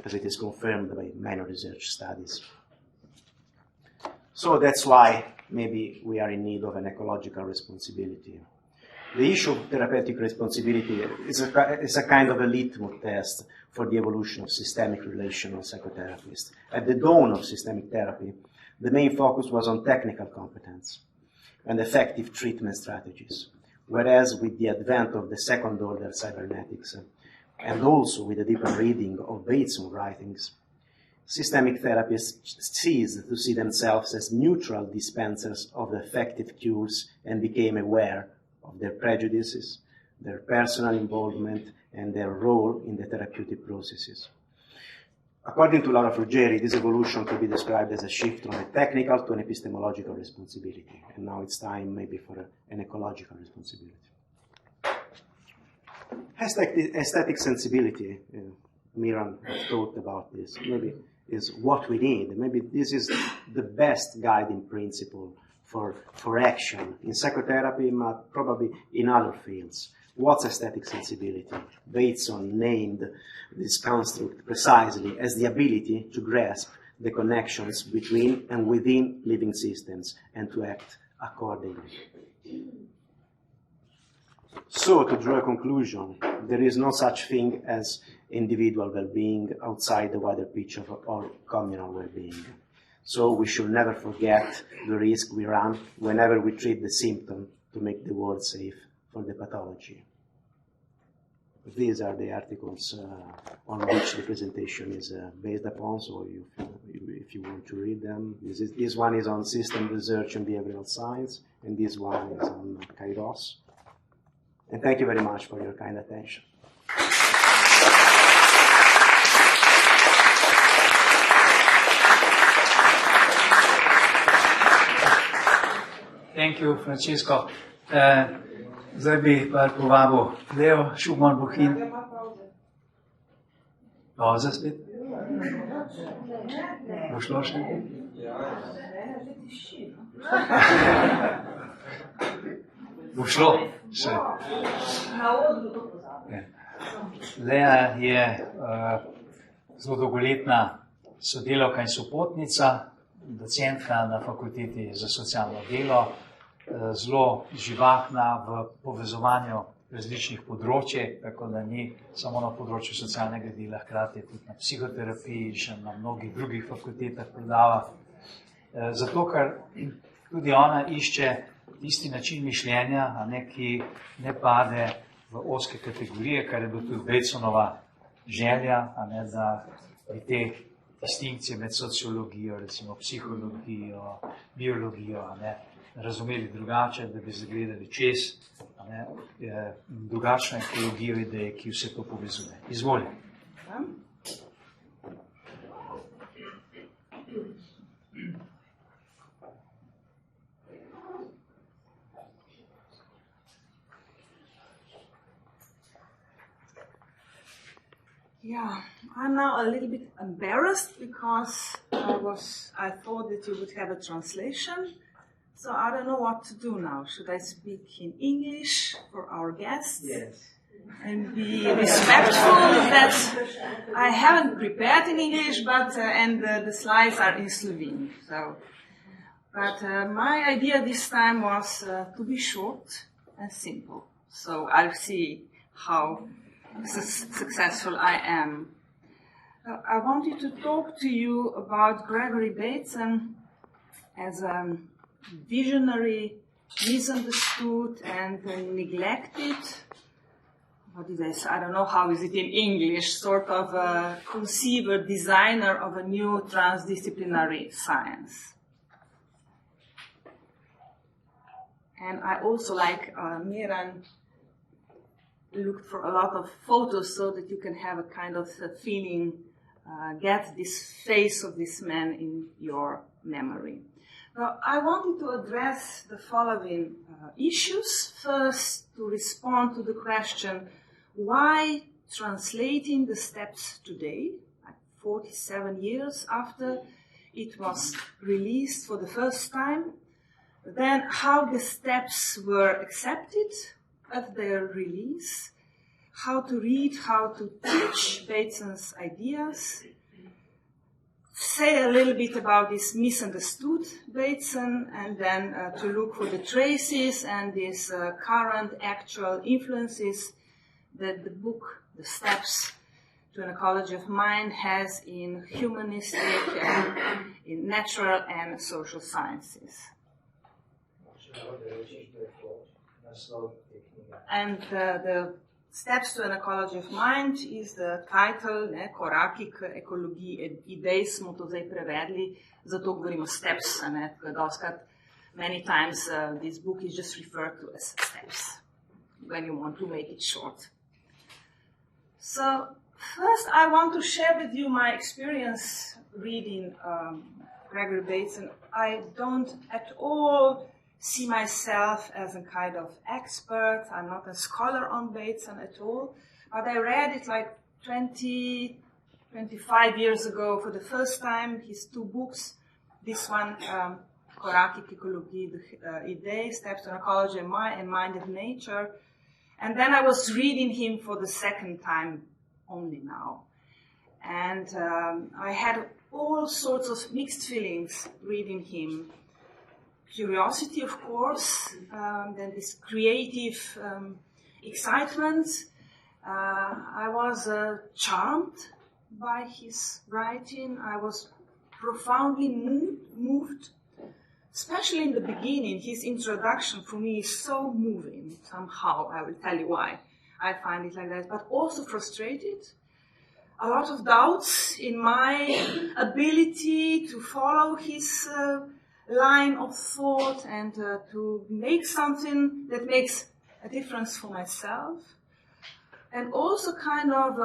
as it is confirmed by many research studies. So that's why maybe we are in need of an ecological responsibility. The issue of therapeutic responsibility is a kind of a litmus test for the evolution of systemic relational psychotherapists. At the dawn of systemic therapy, the main focus was on technical competence and effective treatment strategies, whereas with the advent of the second-order cybernetics, and also with the deeper reading of Batesona writings, systemic therapists ceased to see themselves as neutral dispensers of effective cures and became aware of their prejudices, their personal involvement, and their role in the therapeutic processes. According to Laura Fruggeri, this evolution could be described as a shift from a technical to an epistemological responsibility. And now it's time maybe for an ecological responsibility. Aesthetic sensibility, Miran talked about this, maybe is what we need. Maybe this is the best guiding principle for action in psychotherapy, but probably in other fields. What's aesthetic sensibility? Batesona named this construct precisely as the ability to grasp the connections between and within living systems and to act accordingly. So, to draw a conclusion, there is no such thing as individual well-being outside the wider picture of communal well-being. So we should never forget the risk we run whenever we treat the symptom to make the world safe for the pathology. These are the articles on which the presentation is based upon, so if you want to read them. This one is on system research and behavioral science, and this one is on Kairos. And thank you very much for your kind attention. Thank you, Francesco. Zdaj bi pa povabil Leo Šugman-Bohinc. Pauza spet? Bo šlo še? Bo šlo še. Lea je zelo dolgoletna sodelavka in sopotnica, docentka na fakulteti za socialno delo, zelo živahna v povezovanju različnih področij, tako da ni samo na področju socialnega dela, hkrati tudi na psihoterapiji, še na mnogih drugih fakultetah predava. Zato, ker tudi ona išče tisti način mišljenja, ki ne pade v ozke kategorije, kar je bila tudi Batesonova želja, da bi te distinkcije med sociologijo, recimo psihologijo, biologijo, razumeli drugače, da bi zagledali čez drugačno ekologijo ideje, ki vse to povezuje. Izvoli. Yeah, I'm now a little bit embarrassed because I thought that you would have a translation. So I don't know what to do now. Should I speak in English for our guests? Yes. And be respectful that I haven't prepared in English, but and the slides are in Slovene. So, but my idea this time was to be short and simple. So I'll see how successful I am. I wanted to talk to you about Gregoryja Batesona as a visionary, misunderstood and neglected, what did I say? I don't know how is it in English, sort of a conceiver, designer of a new transdisciplinary science. And I also, like Miran, looked for a lot of photos so that you can have a kind of a feeling, get this face of this man in your memory. Now, I wanted to address the following issues. First, to respond to the question, why translating the steps today, like 47 years after it was released for the first time, then how the steps were accepted at their release, how to read, how to teach Batesona's ideas, say a little bit about this misunderstood Batesona, and then to look for the traces and these current actual influences that the book, The Steps to an Ecology of Mind, has in humanistic and in natural and social sciences. And the Steps to an Ecology of Mind is the title, Koraki k ekologiji idej smo to zdaj prevedli, zato govorimo steps, many times this book is just referred to as steps, when you want to make it short. So, first I want to share with you my experience reading Gregoryja Batesona. I don't at all see myself as a kind of expert. I'm not a scholar on Bateson at all, but I read it like 25 years ago for the first time, his 2 books. This one, Koraki k ekologiji, idej, Steps to Ecology and Mind of Nature. And then I was reading him for the second time only now. And I had all sorts of mixed feelings reading him. Curiosity, of course, then this creative excitement. I was charmed by his writing. I was profoundly moved, especially in the beginning. His introduction for me is so moving somehow. I will tell you why I find it like that, but also frustrated. A lot of doubts in my ability to follow his line of thought and to make something that makes a difference for myself. And also kind of,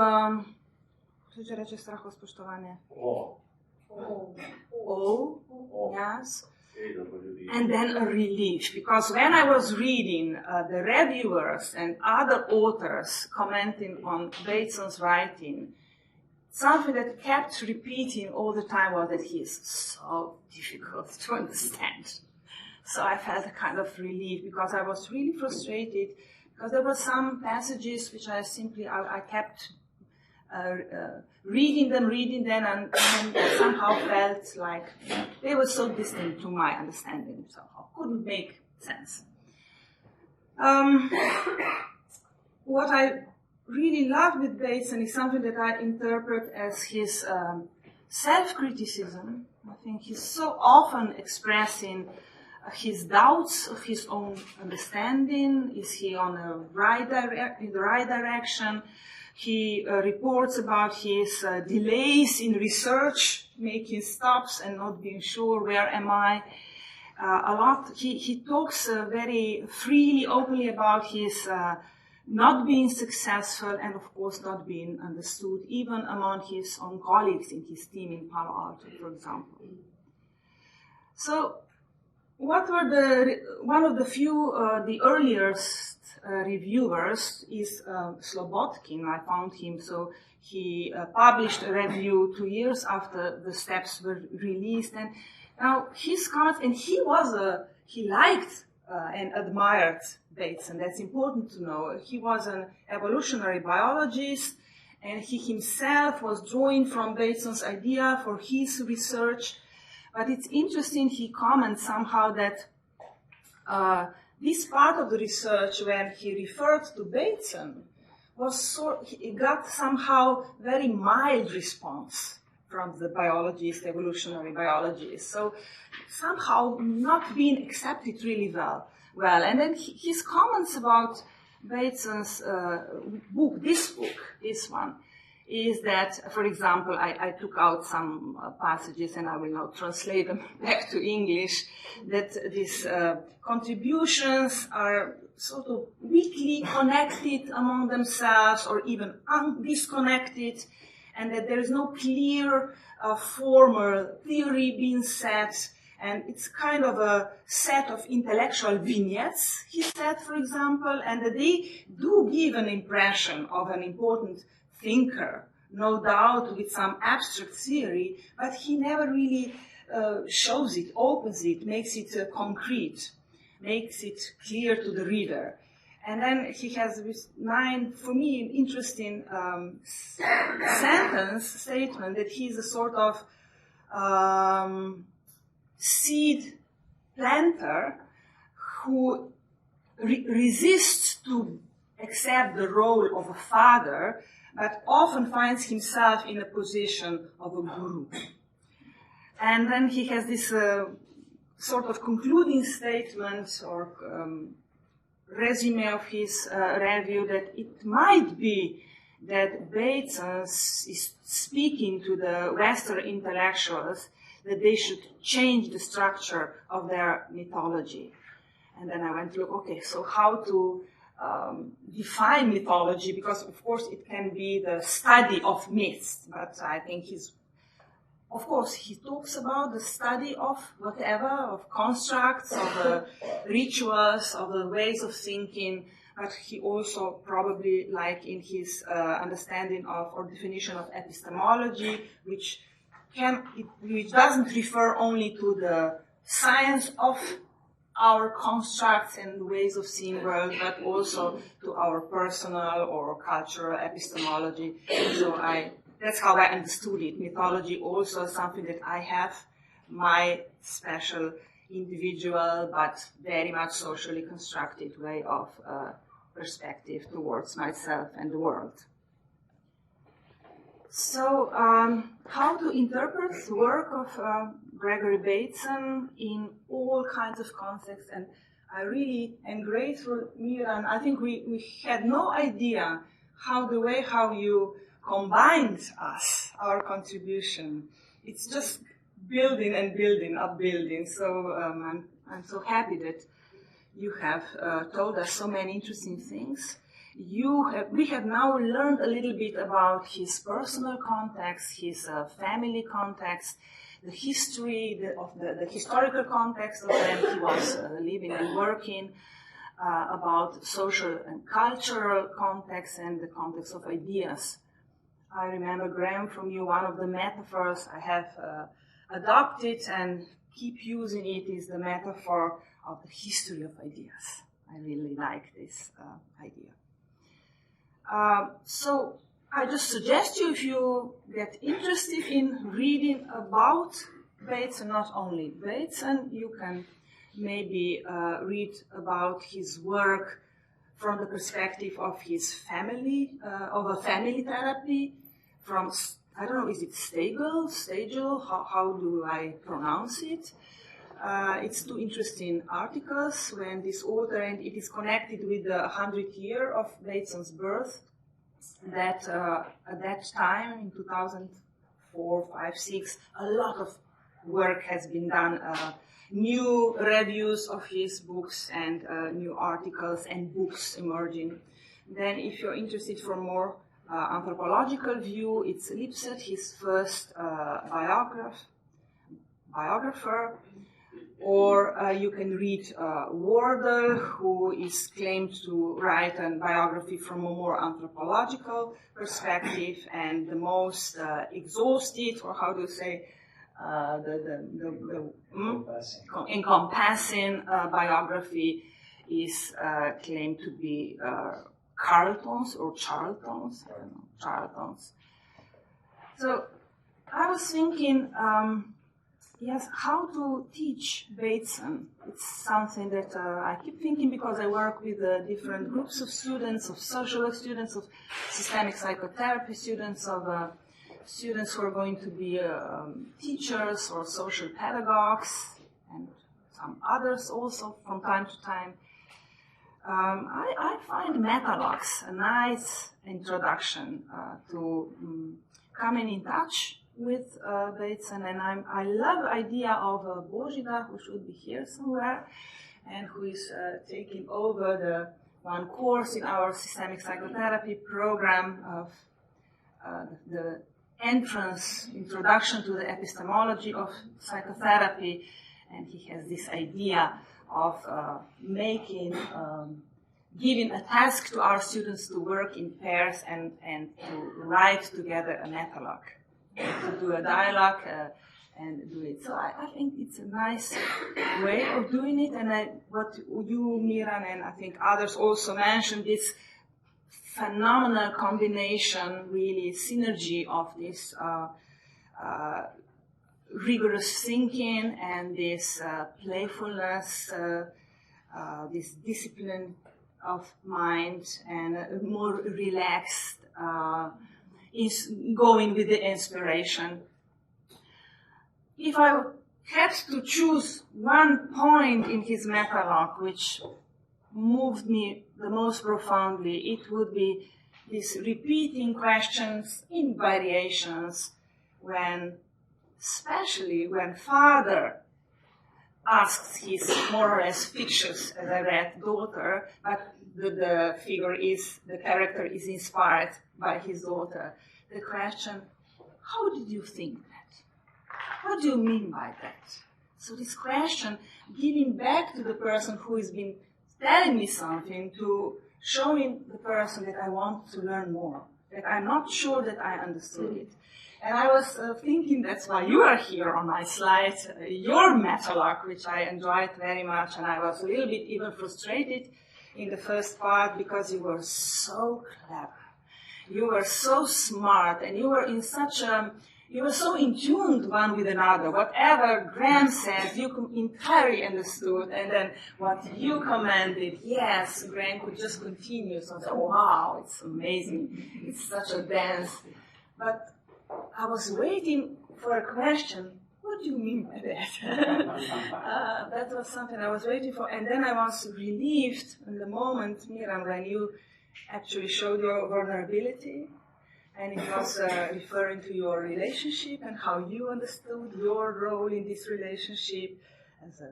yes. And then a relief, because when I was reading the reviewers and other authors commenting on Bateson's writing, something that kept repeating all the time was that he is so difficult to understand. So I felt a kind of relief, because I was really frustrated, because there were some passages which I kept reading them, and somehow felt like they were so distant to my understanding, somehow couldn't make sense. What I really loved with Bateson is something that I interpret as his self-criticism. I think he's so often expressing his doubts of his own understanding. Is he on in the right direction? He reports about his delays in research, making stops and not being sure where am I. A lot. He talks very freely, openly about his not being successful and, of course, not being understood, even among his own colleagues in his team in Palo Alto, for example. So, what were one of the few, the earliest reviewers is Slobodkin. I found him, so he published a review 2 years after the steps were released, and now his comments, and he liked and admired Bateson. That's important to know. He was an evolutionary biologist, and he himself was drawing from Bateson's idea for his research. But it's interesting, he comments somehow that this part of the research, when he referred to Bateson, he got somehow very mild response from the biologists, evolutionary biologists. So somehow not being accepted really well. And then his comments about Bateson's book, this one, is that, for example, I took out some passages and I will now translate them back to English, that these contributions are sort of weakly connected among themselves or even disconnected, and that there is no clear formal theory being set, and it's kind of a set of intellectual vignettes, he said, for example, and that they do give an impression of an important thinker, no doubt with some abstract theory, but he never really shows it, opens it, makes it concrete, makes it clear to the reader. And then he has this 9, for me, interesting statement that he's a sort of seed planter who resists to accept the role of a father, but often finds himself in a position of a guru. And then he has this sort of concluding statement or resume of his review that it might be that Bateson is speaking to the Western intellectuals that they should change the structure of their mythology. And then I went to look, okay, so how to define mythology, because of course it can be the study of myths, but I think he's of course, he talks about the study of whatever, of constructs, of rituals, of the ways of thinking, but he also probably, like in his understanding of or definition of epistemology, which doesn't refer only to the science of our constructs and ways of seeing world, but also to our personal or cultural epistemology. So that's how I understood it. Mythology also is something that I have my special, individual, but very much socially constructed way of perspective towards myself and the world. So, how to interpret the work of Gregoryja Batesona in all kinds of contexts, and I really am grateful, Miran. I think we had no idea how you combined us, our contribution. It's just building and building up building. So I'm so happy that you have told us so many interesting things. We have now learned a little bit about his personal context, his family context, the history, the historical context of when he was living and working, about social and cultural context and the context of ideas. I remember, Graham, from you, one of the metaphors I have adopted and keep using it is the metaphor of the history of ideas. I really like this idea. So I just suggest you, if you get interested in reading about Batesona, not only Batesona, you can maybe read about his work from the perspective of his family, of a family therapy, from, I don't know, is it Stagel, how do I pronounce it? It's two interesting articles when this author, and it is connected with the 100th year of Batesona's birth, that at that time, in 2004, 5, 6, a lot of work has been done, new reviews of his books and new articles and books emerging. Then if you're interested for more anthropological view, it's Lipset, his first biographer, or you can read Wardle, who is claimed to write a biography from a more anthropological perspective, and the most exhaustive, or how do you say, encompassing biography is claimed to be Charlton's. I don't know, Charlton's. So I was thinking, yes, how to teach Batesona. It's something that I keep thinking because I work with different groups of students, of social work students, of systemic psychotherapy students, of students who are going to be teachers or social pedagogues, and some others also from time to time. I find metalogs a nice introduction to coming in touch with Batesona, and I love the idea of Božida, who should be here somewhere, and who is taking over the one course in our systemic psychotherapy program of the entrance, introduction to the epistemology of psychotherapy, and he has this idea of giving a task to our students to work in pairs and to write together a metalog, to do a dialogue and do it. So I think it's a nice way of doing it, and what you, Miran, and I think others also mentioned, this phenomenal combination, really synergy of this rigorous thinking and this playfulness, this discipline of mind, and a more relaxed is going with the inspiration. If I had to choose one point in his metalog which moved me the most profoundly, it would be these repeating questions in variations, especially when father asks his more or less fictitious, as I read, daughter, but the character is inspired by his daughter. The question, how did you think that? what do you mean by that? So this question, giving back to the person who has been telling me something, to showing the person that I want to learn more, that I'm not sure that I understood it. And I was thinking that's why you are here on my slides, your metalog, which I enjoyed very much, and I was a little bit even frustrated in the first part because you were so clever. You were so smart, and you were you were so in tune one with another. Whatever Graham says, you entirely understood, and then what you commented, yes, Graham could just continue. So I said, wow, it's amazing. It's such a dance. But I was waiting for a question. What do you mean by that? That was something I was waiting for. And then I was relieved in the moment, Miran, when you actually showed your vulnerability. And it was referring to your relationship and how you understood your role in this relationship as a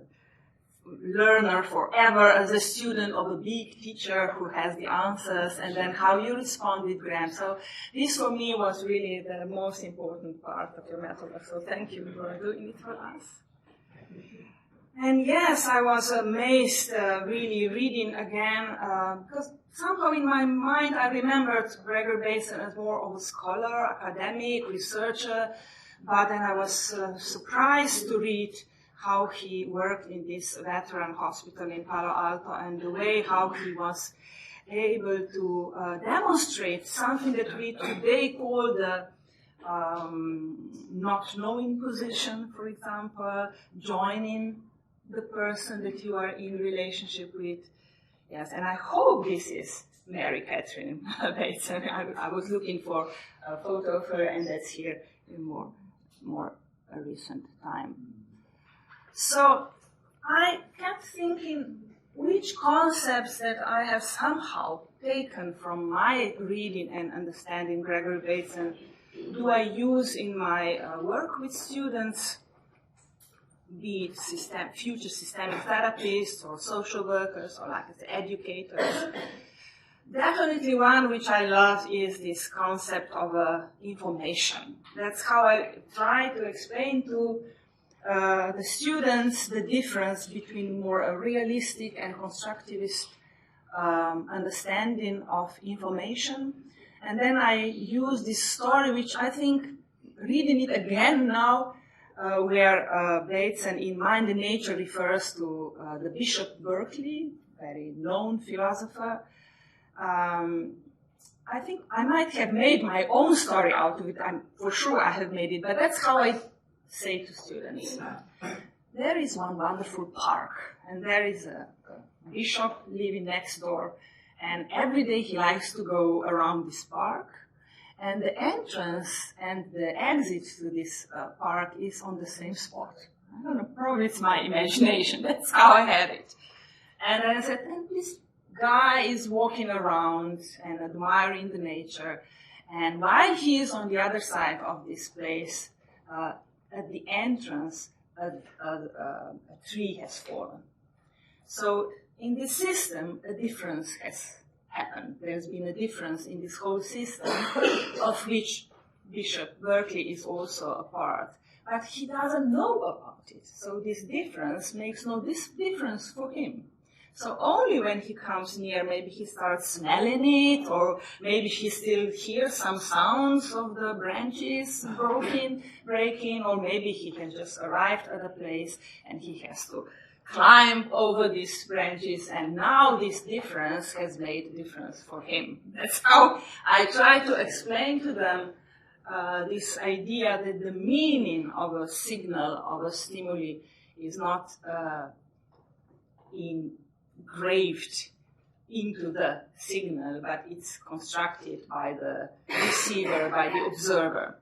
learner forever, as a student of a big teacher who has the answers, and then how you responded, Graham. So this for me was really the most important part of your method. So thank you for doing it for us. And yes, I was amazed really reading again, because somehow in my mind I remembered Gregoryja Batesona as more of a scholar, academic, researcher, but then I was surprised to read how he worked in this veteran hospital in Palo Alto, and the way how he was able to demonstrate something that we today call the not knowing position, for example, joining the person that you are in relationship with. Yes, and I hope this is Mary Catherine Batesona. I was looking for a photo of her, and that's here in more a recent time. So I kept thinking which concepts that I have somehow taken from my reading and understanding Gregoryja Batesona do I use in my work with students, be it future systemic therapists or social workers or like educators. Definitely one which I love is this concept of information. That's how I try to explain to the students the difference between more a realistic and constructivist understanding of information. And then I use this story, which I think, reading it again now, where Batesona in Mind and Nature refers to the Bishop Berkeley, very known philosopher. I think I might have made my own story out of it. For sure I have made it, but that's how I say to students. There is one wonderful park, and there is a bishop living next door, and every day he likes to go around this park, and the entrance and the exit to this park is on the same spot. I don't know, probably it's my imagination. That's how I had it. And I said, and this guy is walking around and admiring the nature, and while he is on the other side of this place, at the entrance, a tree has fallen. So in this system, a difference has happened. There's been a difference in this whole system, of which Bishop Berkeley is also a part. But he doesn't know about it. So this difference makes no difference for him. So only when he comes near, maybe he starts smelling it, or maybe he still hears some sounds of the branches breaking, or maybe he has just arrived at a place and he has to climb over these branches, and now this difference has made a difference for him. That's how I try to explain to them this idea that the meaning of a signal, of a stimuli, is not engraved into the signal, but it's constructed by the receiver, by the observer.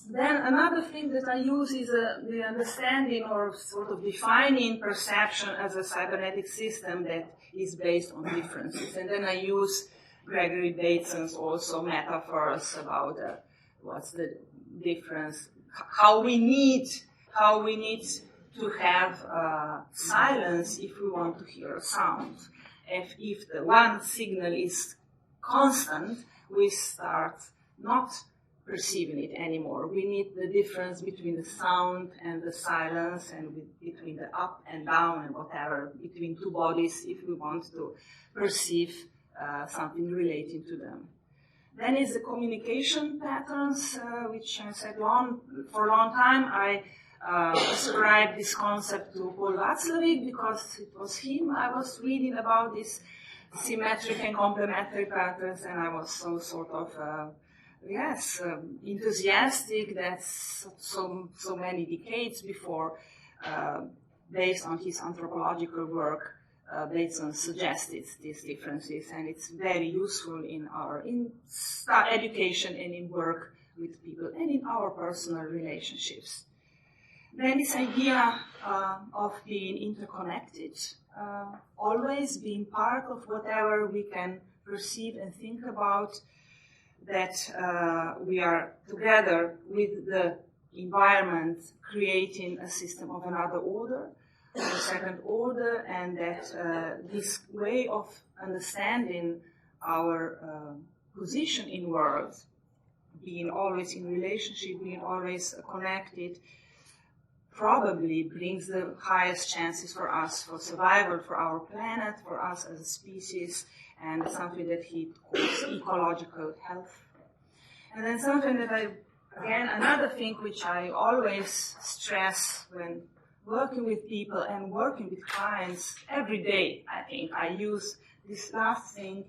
Then another thing that I use is the understanding or sort of defining perception as a cybernetic system that is based on differences. And then I use Gregoryja Batesona's also metaphors about what's the difference, how we need to have silence if we want to hear a sound. If the one signal is constant, we start not perceiving it anymore. We need the difference between the sound and the silence, and between the up and down and whatever, between two bodies, if we want to perceive something relating to them. Then is the communication patterns, which I said for a long time. I ascribed this concept to Paul Václavic because it was him I was reading about, this symmetric and complementary patterns, and I was so sort of enthusiastic that so many decades before, based on his anthropological work, Batesona suggested these differences, and it's very useful in our education and in work with people and in our personal relationships. Then this idea of being interconnected, always being part of whatever we can perceive and think about, that we are together with the environment creating a system of another order, a second order, and that this way of understanding our position in world, being always in relationship, being always connected, probably brings the highest chances for us for survival, for our planet, for us as a species, and something that he calls ecological health. And then something that another thing which I always stress when working with people and working with clients every day, I think I use this last thing,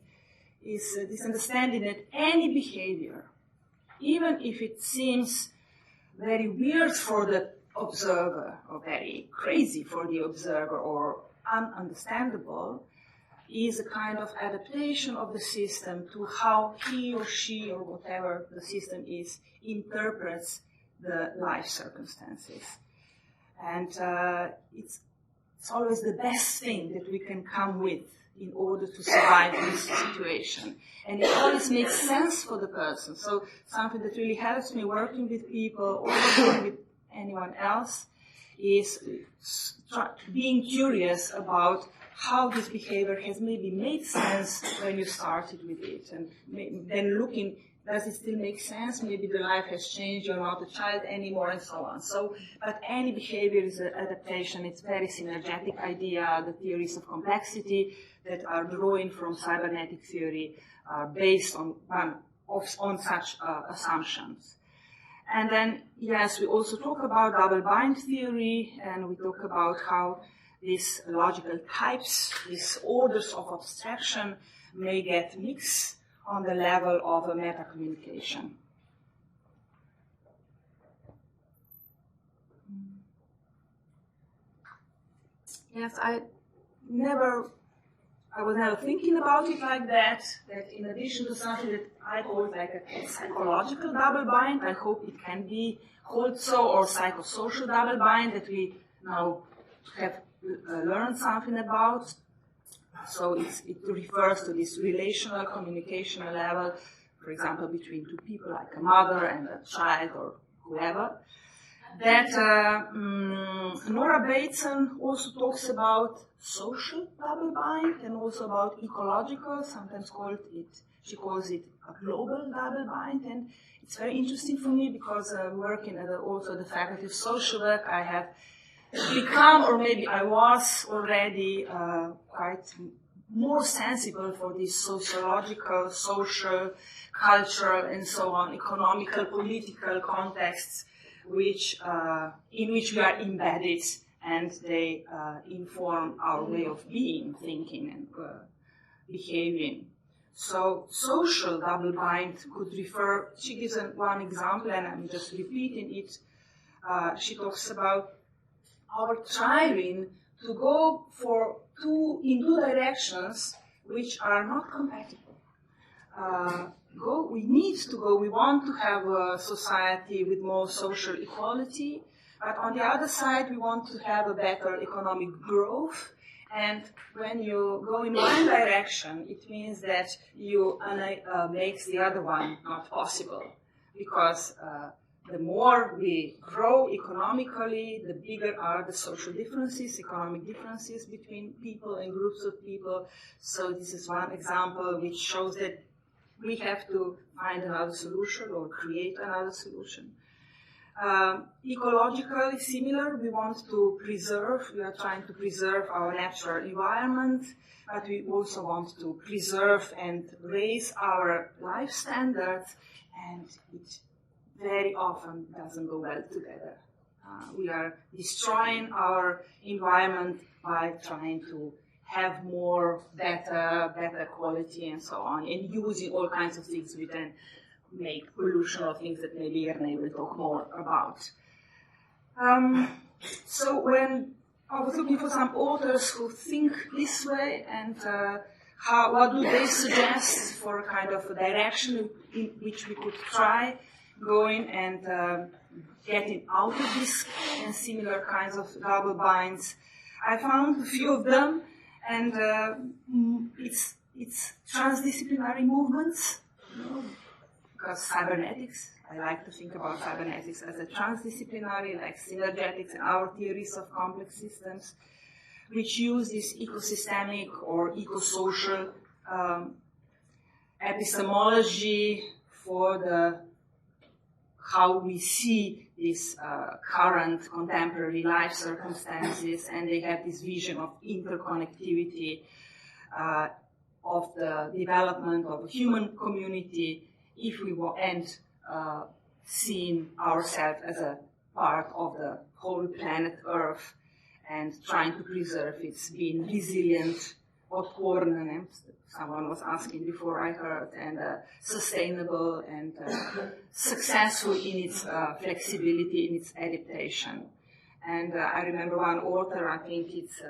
is this understanding that any behavior, even if it seems very weird for the observer, or very crazy for the observer, or ununderstandable, is a kind of adaptation of the system to how he or she, or whatever the system is, interprets the life circumstances. And it's always the best thing that we can come with in order to survive this situation. And it always makes sense for the person. So something that really helps me working with people or working with anyone else is being curious about how this behavior has maybe made sense when you started with it, and then looking, does it still make sense? Maybe the life has changed, you're not a child anymore, and so on. So, but any behavior is an adaptation. It's a very synergetic idea. The theories of complexity that are drawing from cybernetic theory are based on such assumptions. And then, yes, we also talk about double bind theory, and we talk about how these logical types, these orders of abstraction, may get mixed on the level of a meta-communication. Yes, I was never thinking about it like that in addition to something that I call like a psychological double bind, I hope it can be called so, or psychosocial double bind, that we now have learned something about. So it refers to this relational, communicational level, for example, between two people, like a mother and a child or whoever. That Nora Batesona also talks about social double bind and also about ecological, sometimes she calls it a global double bind. And it's very interesting for me because working at also the Faculty of Social Work, I have become, or maybe I was already quite more sensible for these sociological, social, cultural, and so on, economical, political contexts in which we are embedded, and they inform our way of being, thinking, and behaving. So social double bind could refer, she gives one example, and I'm just repeating it. She talks about our striving to go in two directions which are not compatible. We want to have a society with more social equality, but on the other side, we want to have a better economic growth. And when you go in one direction, it means that you makes the other one not possible, because the more we grow economically, the bigger are the social differences, economic differences between people and groups of people. So this is one example which shows that we have to find another solution or create another solution. Ecologically similar, we want to preserve, we are trying to preserve our natural environment, but we also want to preserve and raise our life standards, and it very often doesn't go well together. We are destroying our environment by trying to have more, better quality and so on, and using all kinds of things we then make pollution or things that maybe Jernej will talk more about. So when I was looking for some authors who think this way, and what do they suggest for a kind of a direction in which we could try going and getting out of this and similar kinds of double binds. I found a few of them, and it's transdisciplinary movements, because cybernetics, I like to think about cybernetics as a transdisciplinary, like synergetics and our theories of complex systems, which use this ecosystemic or ecosocial epistemology for how we see these current contemporary life circumstances, and they have this vision of interconnectivity of the development of a human community if we and seeing ourselves as a part of the whole planet Earth and trying to preserve its being resilient, odporne, someone was asking before I heard, and sustainable and successful in its flexibility, in its adaptation. And I remember one author, I think it's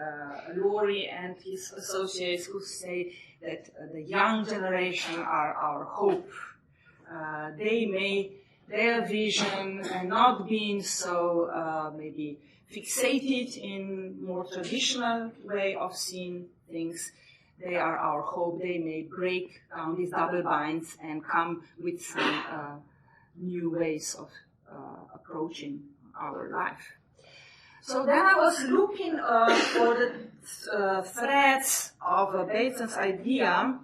Laurie and his associates, who say that the young generation are our hope. Their vision and not being so maybe fixated in more traditional way of seeing things, they are our hope. They may break down these double binds and come with some new ways of approaching our life. So then I was looking for the threads of Bateson's idea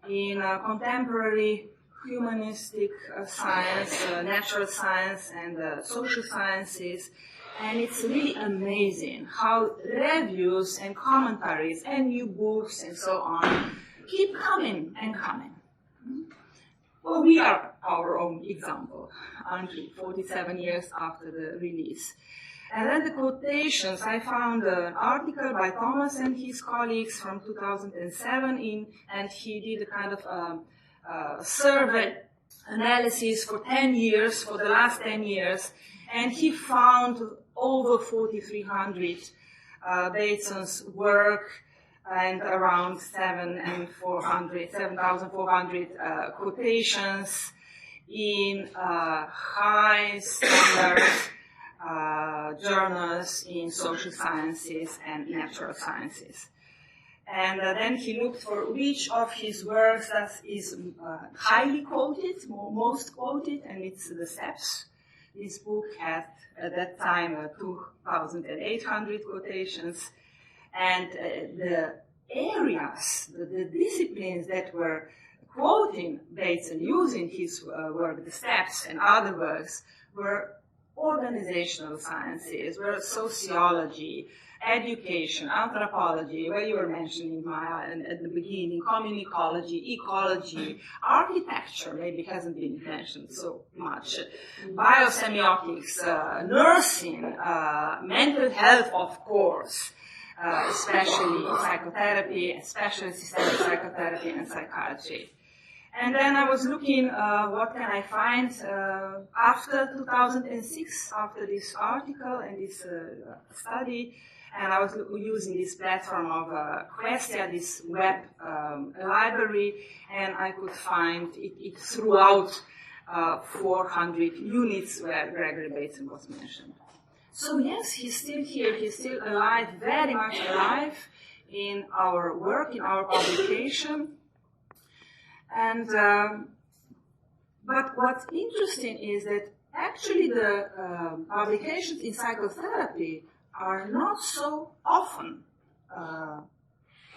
in contemporary humanistic science, natural science, and social sciences. And it's really amazing how reviews and commentaries and new books and so on keep coming and coming. Well, we are our own example, aren't we? 47 years after the release. And then the quotations, I found an article by Thomas and his colleagues from 2007, and he did a kind of survey analysis for 10 years, for the last 10 years, and he found over 4,300 Bateson's work and around 7,400 quotations in high standard journals in social sciences and natural sciences. And then he looked for which of his works that is highly quoted, most quoted, and it's the steps. This book had, at that time, 2,800 quotations. And the areas, the disciplines that were quoting Bateson using his work, the steps and other works, were organizational sciences, were sociology, education, anthropology, where you were mentioning Maya at the beginning, communicology, ecology, architecture, maybe hasn't been mentioned so much, biosemiotics, nursing, mental health, of course, especially psychotherapy, especially systemic psychotherapy and psychiatry. And then I was looking, what can I find after 2006, after this article and this study, and I was using this platform of Questia, this web library, and I could find it throughout 400 units where Gregory Bateson was mentioned. So yes, he's still here, he's still alive, very much alive in our work, in our publication. And but what's interesting is that actually the publications in psychotherapy are not so often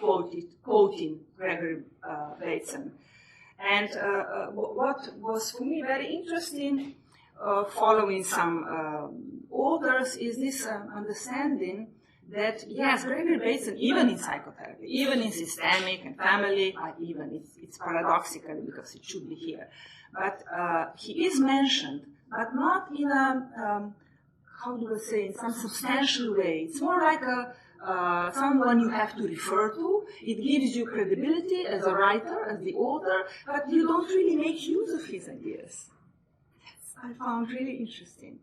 quoting Gregory Bateson. And what was for me very interesting, following some authors, is this understanding that, yes, Gregory Bateson, even in psychotherapy, even in systemic and family, even it's paradoxical because it should be here, but he is mentioned, but not in a, how do I say, in some substantial way. It's more like someone you have to refer to. It gives you credibility as a writer, as the author, but you don't really make use of his ideas. I found really interesting.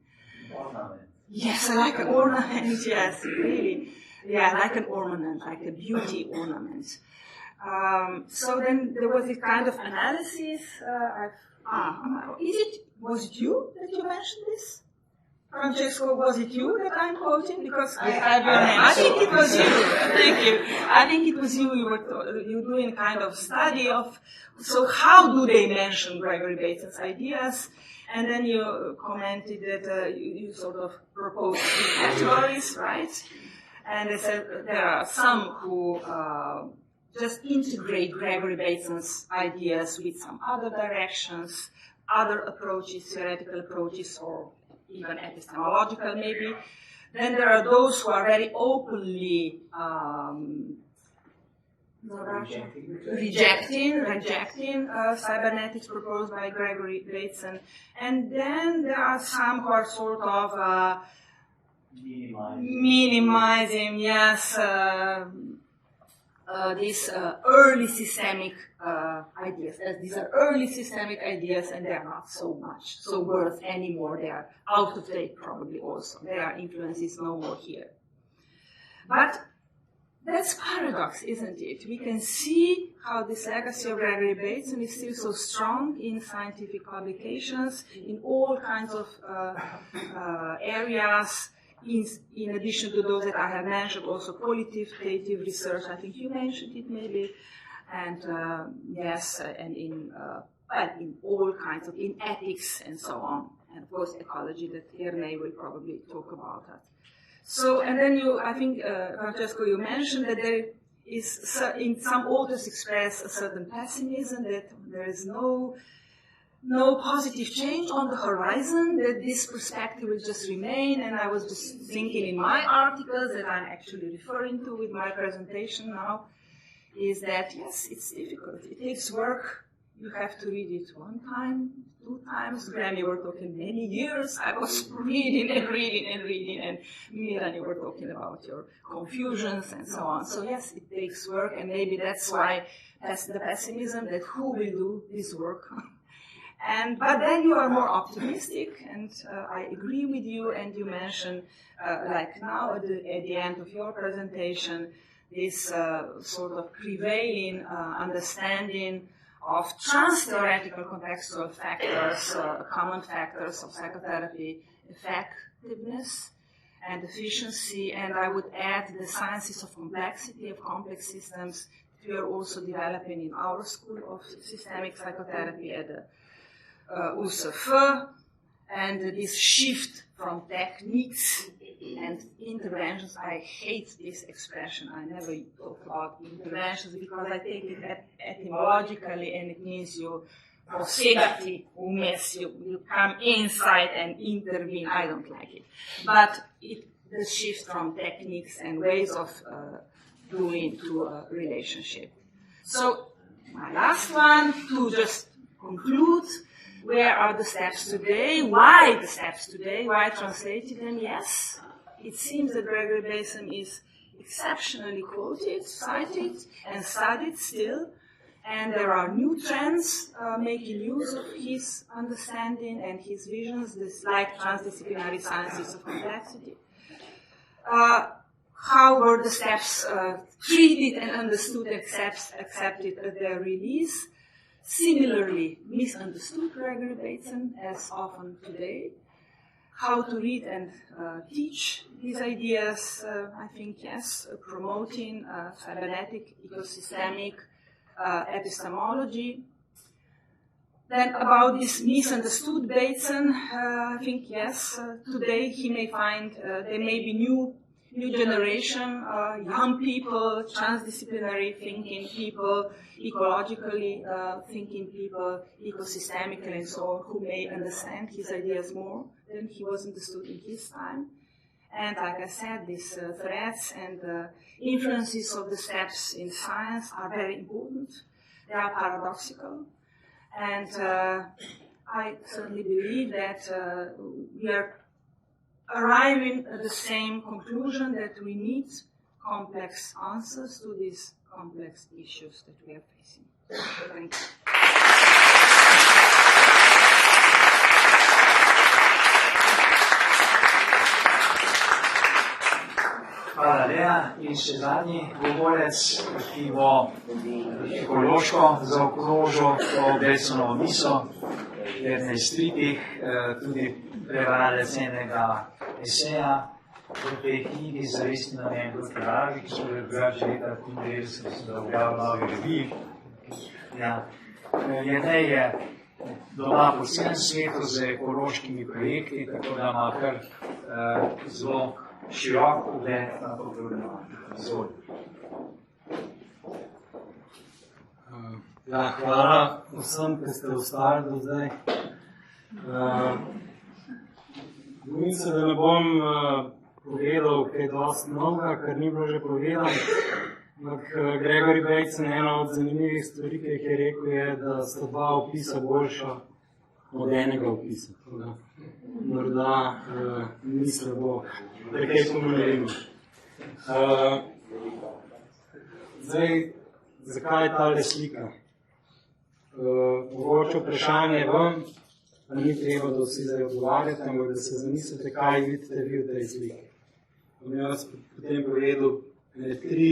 Ornament. Yes, like an ornament, yes, really. Yeah, like an ornament, like a beauty ornament. So then there was this kind of analysis. Was it you that you mentioned this? Francesco, was it you that I'm quoting? Because I have your name. I think it was you. Thank you. I think it was you. You were doing kind of study of, so how do they mention Gregory Bateson's ideas? And then you commented that you sort of proposed categories, right? And they said there are some who just integrate Gregory Bateson's ideas with some other directions, other approaches, theoretical approaches, or even epistemological maybe. Then there are those who are very openly rejecting cybernetics proposed by Gregory Bateson. And then there are some who are sort of minimizing, yes, these early systemic ideas. These are early systemic ideas, and they are not so worth anymore. They are out of date probably also. Their influence is no more here. But that's paradox, isn't it? We can see how this legacy of Gregory Bateson is still so strong in scientific publications, in all kinds of areas, in addition to those that I have mentioned, also qualitative research. I think you mentioned it maybe, and yes, and in all kinds of, in ethics and so on, and of course ecology that Jernej will probably talk about that. So, and then I think, Francesco, you mentioned that there is, in some authors express a certain pessimism, that there is no positive change on the horizon, that this perspective will just remain. And I was just thinking in my articles that I'm actually referring to with my presentation now, is that, yes, it's difficult. It takes work. You have to read it one time, 2 times. Graham, you were talking many years. I was reading, and Miran, you were talking about your confusions and so on. So yes, it takes work, and maybe that's why that's the pessimism, that who will do this work. But then you are more optimistic, and I agree with you, and you mentioned, like now at the end of your presentation, this sort of prevailing understanding of trans-theoretical contextual factors, common factors of psychotherapy effectiveness and efficiency, and I would add the sciences of complexity, of complex systems, that we are also developing in our school of systemic psychotherapy at the USF, and this shift from techniques and interventions. I hate this expression. I never talk about interventions because I take it etymologically, and it means you posegati, you come inside and intervene. I don't like it. But the shift from techniques and ways of doing to a relationship. So my last one, to just conclude, where are the steps today? Why the steps today? Why translated them? Yes, it seems that Gregory Bateson is exceptionally quoted, cited, and studied still. And there are new trends making use of his understanding and his visions, this like transdisciplinary sciences of complexity. How were the steps treated and understood, accepted at their release? Similarly, misunderstood Gregory Bateson as often today. How to read and teach these ideas, I think, yes, promoting cybernetic, ecosystemic epistemology. Then about this misunderstood Bateson, I think, yes, today he may find there may be new new generation, young people, transdisciplinary thinking people, ecologically thinking people, ecosystemically and so on, who may understand his ideas more than he was understood in his time. And like I said, these threats and influences of the steps in science are very important. They are paradoxical. And I certainly believe that we are arriving at the same conclusion that we need complex answers to these complex issues that we are facing. Thank you. Hvala, Lea. In še zadnji govorec, ki bo ekološko zaokrožil to Batesanovo misel, Jernej Stritih, tudi prevajalec enega eseja v tej knjigi Zavesti namen doktorali, ki smo jo drugače leta 1993, ki so ga objavili v Novi reviji. Jernej je doma po celem svetu z ekološkimi projekti, tako da ima kar zelo širok pogled na to problematiko. Izvolite. Hvala vsem, ki ste ostali do zdaj. Bojim se, da ne bom povedal kaj dosti novega, ker ni bilo že povedano. Gregoryja Batesona, ena od zanimivih stvari, ki jih je rekel, je, da sta dva opisa boljša od enega opisa. Morda ni slabo, da kaj pomenimo. Zdaj, zakaj je tale slika? Mogoče vprašanje vam, pa ni treba, da vsi zdaj odgovarjate, ampak da se zamislite, kaj vidite vi v tej sliki. Bom jaz potem povedal tri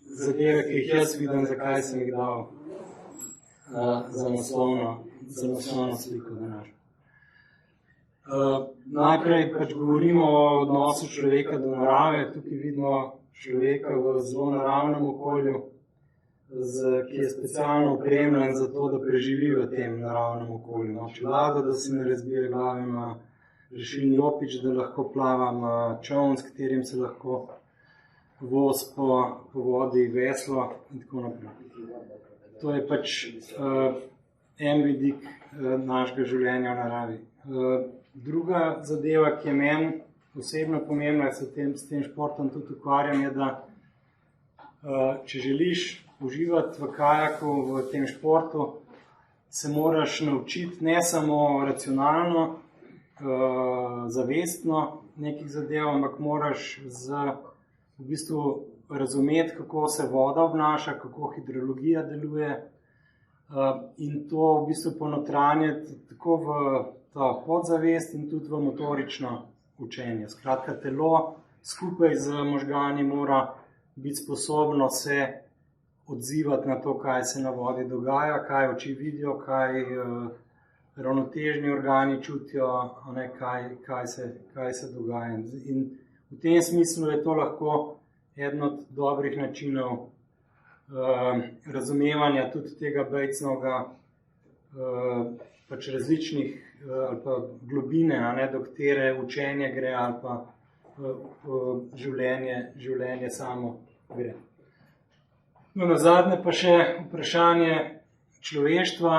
zadeve, ki jih jaz vidim, zakaj sem jih dal za naslovno sliko današnjo. Najprej pač govorimo o odnosu človeka do narave. Tukaj vidimo človeka v zelo naravnem okolju, ki je specialno opremljen za to, da preživi v tem naravnem okolju. Ima čelado, da se ne razbije glave, ima rešilni jopič, da lahko plava, ima čoln, s katerim se lahko voz po vodi, veslo in tako naprej. To je pač en vidik našega življenja v naravi. Druga zadeva, ki je meni osebno pomembna, se s tem športom tudi ukvarjam, je, da če želiš uživati v kajaku, v tem športu, se moraš naučiti ne samo racionalno, zavestno nekih zadev, ampak moraš v bistvu razumeti, kako se voda obnaša, kako hidrologija deluje in to v bistvu ponotranjiti tako v ta podzavest in tudi v motorično učenje. Skratka, telo skupaj z možgani mora biti sposobno se odzivati na to, kaj se na vodi dogaja, kaj oči vidijo, kaj ravnotežni organi čutijo, kaj se dogaja. In v tem smislu je to lahko eden od dobrih načinov razumevanja tudi tega Batesonovega pač različnih ali pa globine, do katere učenje gre ali pa življenje samo gre. No, nazadnje pa še vprašanje človeštva.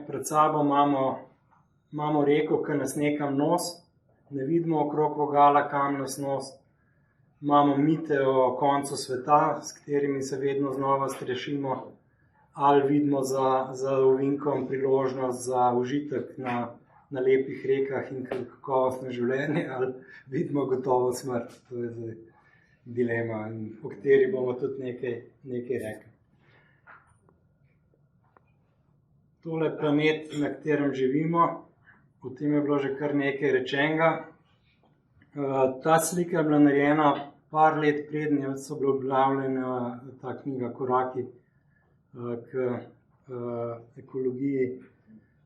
Pred sabo imamo reko, ki nas nekam nos, ne vidimo okrog vogala, kam nas nos. Imamo mite o koncu sveta, s katerimi se vedno znova strešimo, ali vidimo za ovinkom priložnost za užitek na lepih rekah in kakovostno življenje, ali vidimo gotovo smrt. To je zdaj dilema, o kateri bomo tudi nekaj rekli. Tole planet, na katerem živimo, o tem je bilo že kar nekaj rečenega. Ta slika je bila narejena par let prednje, so bile objavljene ta knjiga Koraki k ekologiji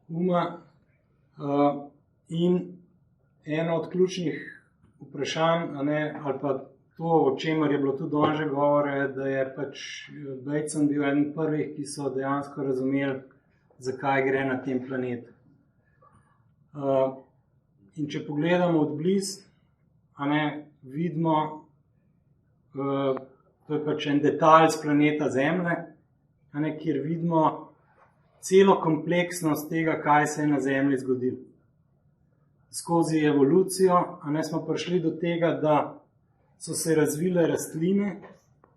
uma. In eno od ključnih vprašanj, ali pa to, o čemer je bilo tudi danes že govora, da je pač Bateson bil eden prvih, ki so dejansko razumeli, zakaj gre na tem planetu. In če pogledamo od blizu, vidimo, to je pač en detalj z planeta Zemlje, kjer vidimo celo kompleksnost tega, kaj se je na Zemlji zgodilo. Skozi evolucijo smo prišli do tega, da so se razvile rastline,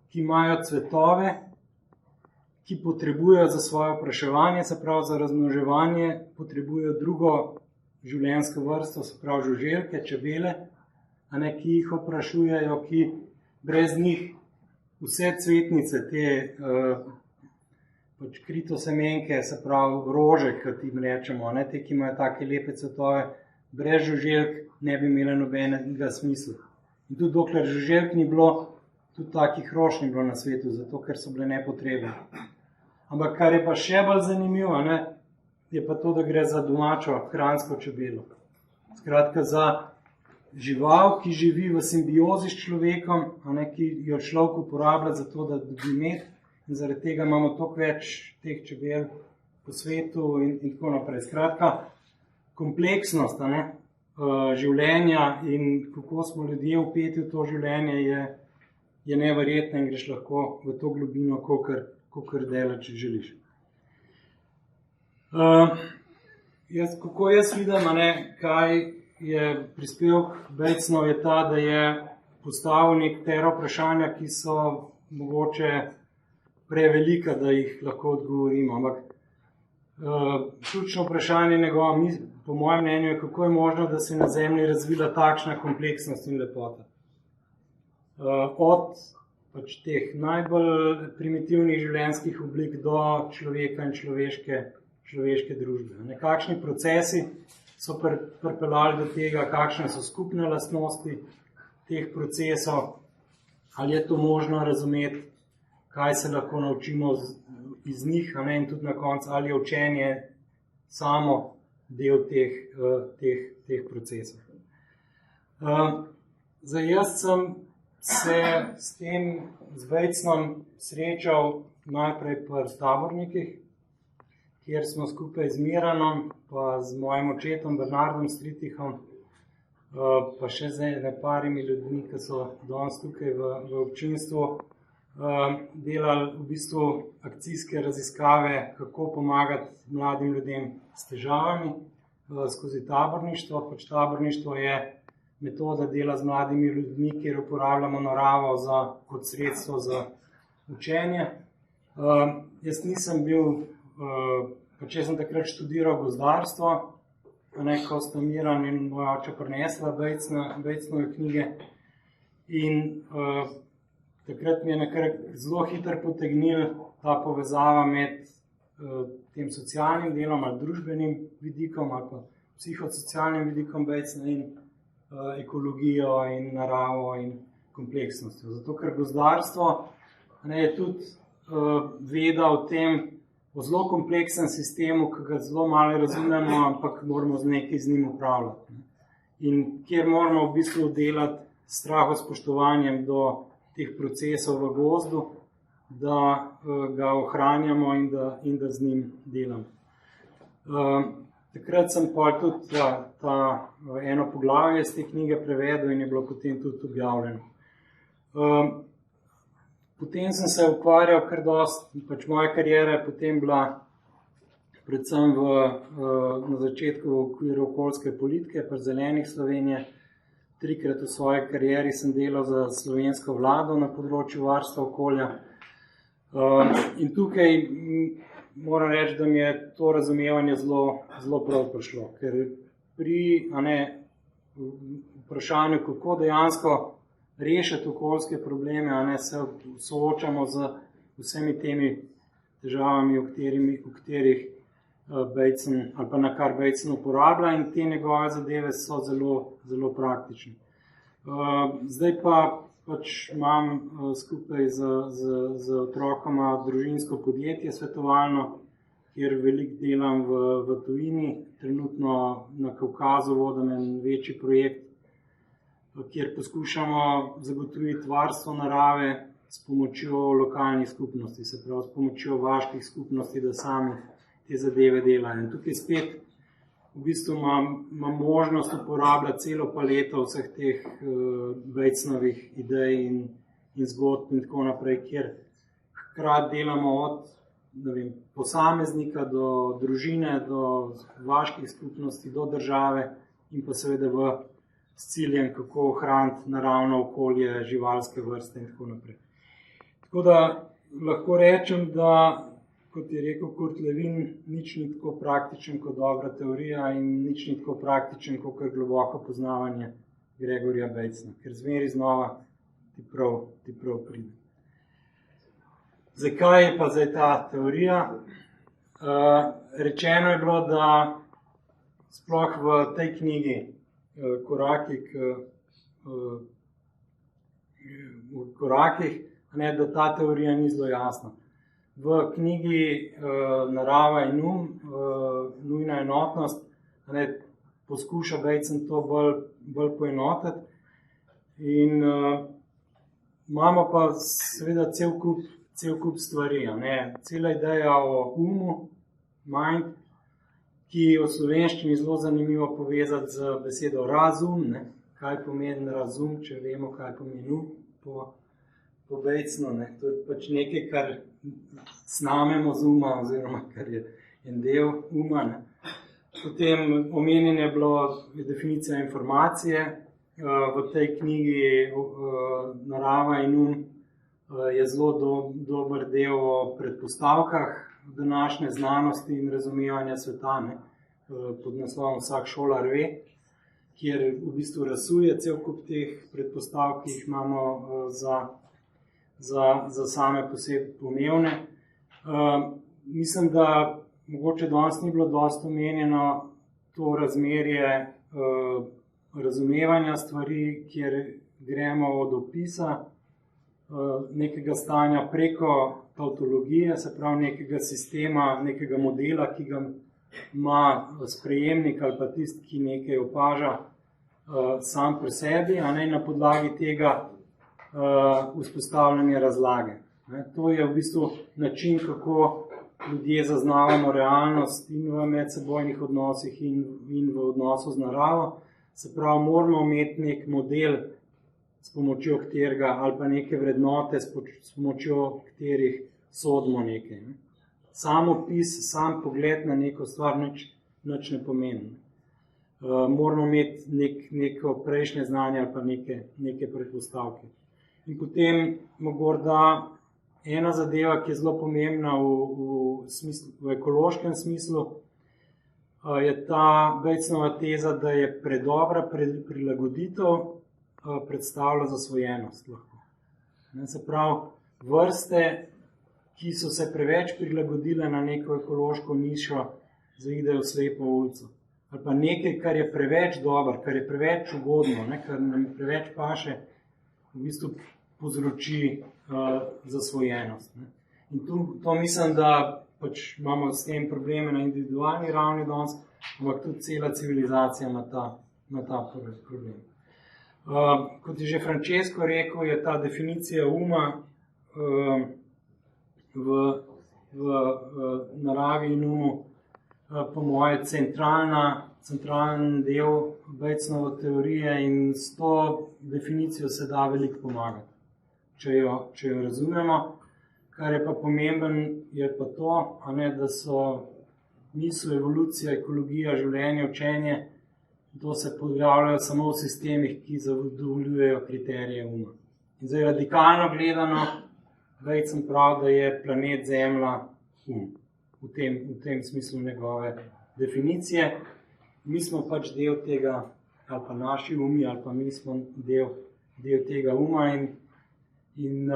ki imajo cvetove, ki potrebujejo za svoje opraševanje, se pravi za razmnoževanje, potrebujejo drugo življenjsko vrsto, se pravi žuželke, čebele, ki jih oprašujejo, ki brez njih vse cvetnice, te pač kritosemenke, se pravi rože, kot jim rečemo, te, ki imajo take lepe cvetove, brez žuželk ne bi imele nobenega smisla. In tudi dokler žuželk ni bilo, tudi takih rož ni bilo na svetu, zato ker so bile nepotrebne. Ampak kar je pa še bolj zanimivo, je pa to, da gre za domačo hransko čebelo. Skratka, za žival, ki živi v simbiozi s človekom, ki jo človek uporablja za to, da dobi med, in zaradi tega imamo toliko več teh čebel po svetu in tako naprej. Skratka, kompleksnost življenja in kako smo ljudje vpeti v to življenje je neverjetno in greš lahko v to globino, kolikor daleč želiš. Kako jaz vidim, kaj je prispevek Batesonov, je ta, da je postavil nekatera vprašanja, ki so mogoče prevelika, da jih lahko odgovorimo. Ampak ključno vprašanje njegova, po mojem mnenju, je, kako je možno, da se je na Zemlji razvila takšna kompleksnost in lepota. Od pač teh najbolj primitivnih življenjskih oblik do človeka in človeške družbe. Kakšni procesi so pripeljali do tega, kakšne so skupne lastnosti teh procesov, ali je to možno razumeti, kaj se lahko naučimo iz njih, in tudi na koncu, ali je učenje samo del teh procesov. Zdaj, jaz sem se s Batesonom srečal najprej pri tabornikih, kjer smo skupaj z Miranom, pa z mojim očetom Jernejem Stritihom, pa še z neparimi ljudmi, ki so danes tukaj v občinstvu, delali v bistvu akcijske raziskave, kako pomagati mladim ljudem s težavami skozi taborništvo. Pač taborništvo je metoda dela z mladimi ljudmi, kjer uporabljamo naravo kot sredstvo za učenje. Jaz nisem bil, pač jaz sem takrat študiral gozdarstvo, ko sta Miran in moj oče prinesla Batesonove knjige in takrat mi je nekako zelo hitro potegnil ta povezava med tem socialnim delom ali družbenim vidikom ali pa psihosocialnim vidikom Batesona in ekologijo in naravo in kompleksnostjo. Zato, ker gozdarstvo je tudi veda o tem, o zelo kompleksnem sistemu, ki ga zelo malo razumemo, ampak moramo nekaj z njim upravljati. In kjer moramo v bistvu delati s strahospoštovanjem do teh procesov v gozdu, da ga ohranjamo in da z njim delamo. Takrat sem pa tudi eno poglavje iz te knjige prevedel in je bilo potem tudi objavljeno. Potem sem se ukvarjal kar dosti, pač moja kariera je potem bila predvsem na začetku v okviru okoljske politike, pa Zelenih Slovenije. 3krat v svoji karieri sem delal za slovensko vlado na področju varstva okolja. In tukaj moram reči, da mi je to razumevanje zelo prav prišlo, ker pri vprašanju, kako dejansko rešiti okoljske probleme, se soočamo z vsemi temi težavami, v katerih Bateson ali pa na kar Bateson uporablja, in te njegove zadeve so zelo praktične. Zdaj pa pač imam skupaj z otrokoma družinsko podjetje svetovalno, kjer veliko delam v tujini. Trenutno na Kavkazu vodim en večji projekt, kjer poskušamo zagotoviti varstvo narave s pomočjo lokalnih skupnosti, se pravi s pomočjo vaških skupnosti, da sami te zadeve delajo. In tukaj spet v bistvu ima možnost uporabljati celo paleto vseh teh Batesnovih idej in zgodb in tako naprej, kjer hkrati delamo od posameznika do družine, do vaških skupnosti, do države in pa seveda s ciljem, kako ohraniti naravno okolje, živalske vrste in tako naprej. Tako da lahko rečem, da, kot je rekel Kurt Lewin, nič ni tako praktičen kot dobra teorija in nič ni tako praktičen kot globoko poznavanje Gregoryja Batesona, ker zmeri znova ti prav pride. Zakaj je pa zdaj ta teorija? Rečeno je bilo, da sploh v tej knjigi Koraki v korakih, da ta teorija ni zelo jasna. V knjigi Narava in nujna enotnost poskuša Bateson to bolj poenotiti in imamo pa seveda cel kup stvari. Cela ideja o mind, ki je v slovenščini zelo zanimivo povezati z besedo razum. Kaj pomeni razum, če vemo, kaj pomeni po Batesonu. To je pač nekaj, kar snamemo z uma, oziroma kar je en del uma. Potem omenjena je bila definicija informacije. V tej knjigi Narava in je zelo dober del o predpostavkah današnje znanosti in razumevanja sveta, pod naslovom Vsak šolar ve, kjer v bistvu razsuje cel kup teh predpostavk, ki jih imamo za same posebej pomembne. Mislim, da mogoče danes ni bilo dosti omenjeno to razmerje razumevanja stvari, kjer gremo od opisa nekega stanja preko tautologije, se pravi nekega sistema, nekega modela, ki ga ima sprejemnik ali pa tisti, ki nekaj opaža sam pri sebi, na podlagi tega vzpostavljanje razlage. To je v bistvu način, kako ljudje zaznavamo realnost in v medsebojnih odnosih in v odnosu z naravo. Se pravi, moramo imeti nek model, s pomočjo katerega, ali pa neke vrednote, s pomočjo katerih sodimo nekaj. Sam opis, sam pogled na neko stvar nič ne pomeni. Moramo imeti neko prejšnje znanje ali pa neke predpostavke. In potem morda ena zadeva, ki je zelo pomembna v ekološkem smislu, je ta Batesonova teza, da je predobra prilagoditev predstavlja zasvojenost. Se pravi, vrste, ki so se preveč prilagodile na neko ekološko nišo, zaidejo v slepo ulico. Ali pa nekaj, kar je preveč dobro, kar je preveč ugodno, kar nam preveč paše, v bistvu povzroči zasvojenost. In to mislim, da pač imamo s tem probleme na individualni ravni danes, ampak tudi cela civilizacija ima ta problem. Kot je že Francesco rekel, je ta definicija uma v naravi in umu po moje centralen del Batesonove teorije in s to definicijo se da veliko pomagati, če jo razumemo. Kar je pa pomemben, je pa to, da so misel, evolucija, ekologija, življenje, učenje, to se pojavljajo samo v sistemih, ki zadovoljujejo kriterije uma. In zdaj radikalno gledano, Bateson pravi, da je planet Zemlja v tem smislu njegove definicije. Mi smo pač del tega, ali pa naši umi, ali pa mi smo del tega uma in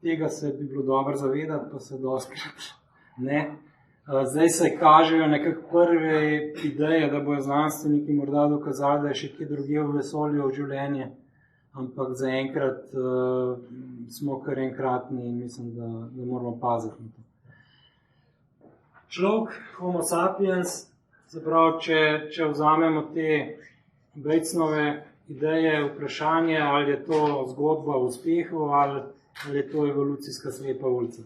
tega se bi bilo dobro zavedati, pa se dostikrat ne. Zdaj se kažejo nekako prve ideje, da bojo znanstveniki morda dokazali, da je še kje drugje v vesolju življenje, ampak zaenkrat smo kar enkratni in mislim, da moramo paziti na to. Človek, homo sapiens, se pravi, če vzamemo te Batesonove ideje, vprašanje, ali je to zgodba o uspehu ali je to evolucijska slepa ulica.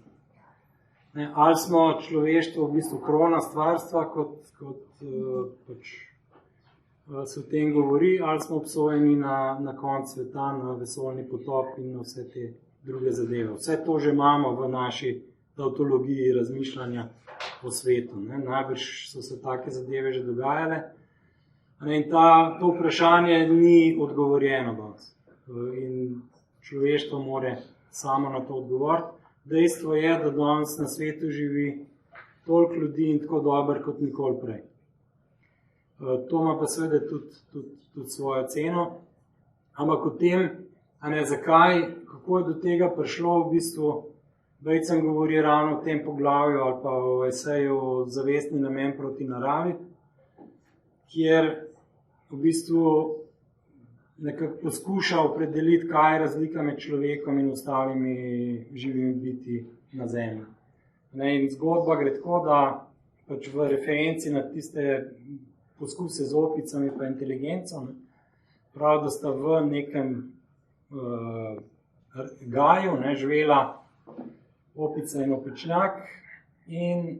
Ali smo človeštvo v bistvu krona stvarstva, kot se o tem govori, ali smo obsojeni na konec sveta, na vesoljni potop in na vse te druge zadeve. Vse to že imamo v naši tautologiji razmišljanja o svetu. Najbrž so se take zadeve že dogajale. In to vprašanje ni odgovorjeno danes. In človeštvo mora samo na to odgovoriti. Dejstvo je, da danes na svetu živi toliko ljudi in tako dobro kot nikoli prej. To ima pa seveda tudi svojo ceno. Ampak o tem, zakaj, kako je do tega prišlo, v bistvu Batesona govori ravno v tem poglavju ali pa v eseju Zavestni namen proti naravi, kjer v bistvu nekako poskuša opredeliti, kaj je razlika med človekom in ostalimi živimi biti na Zemlji. In zgodba gre tako, da pač v referenci na tiste poskuse z opicami pa inteligenco, prav, da sta v nekem gaju živela opica in opičnjak in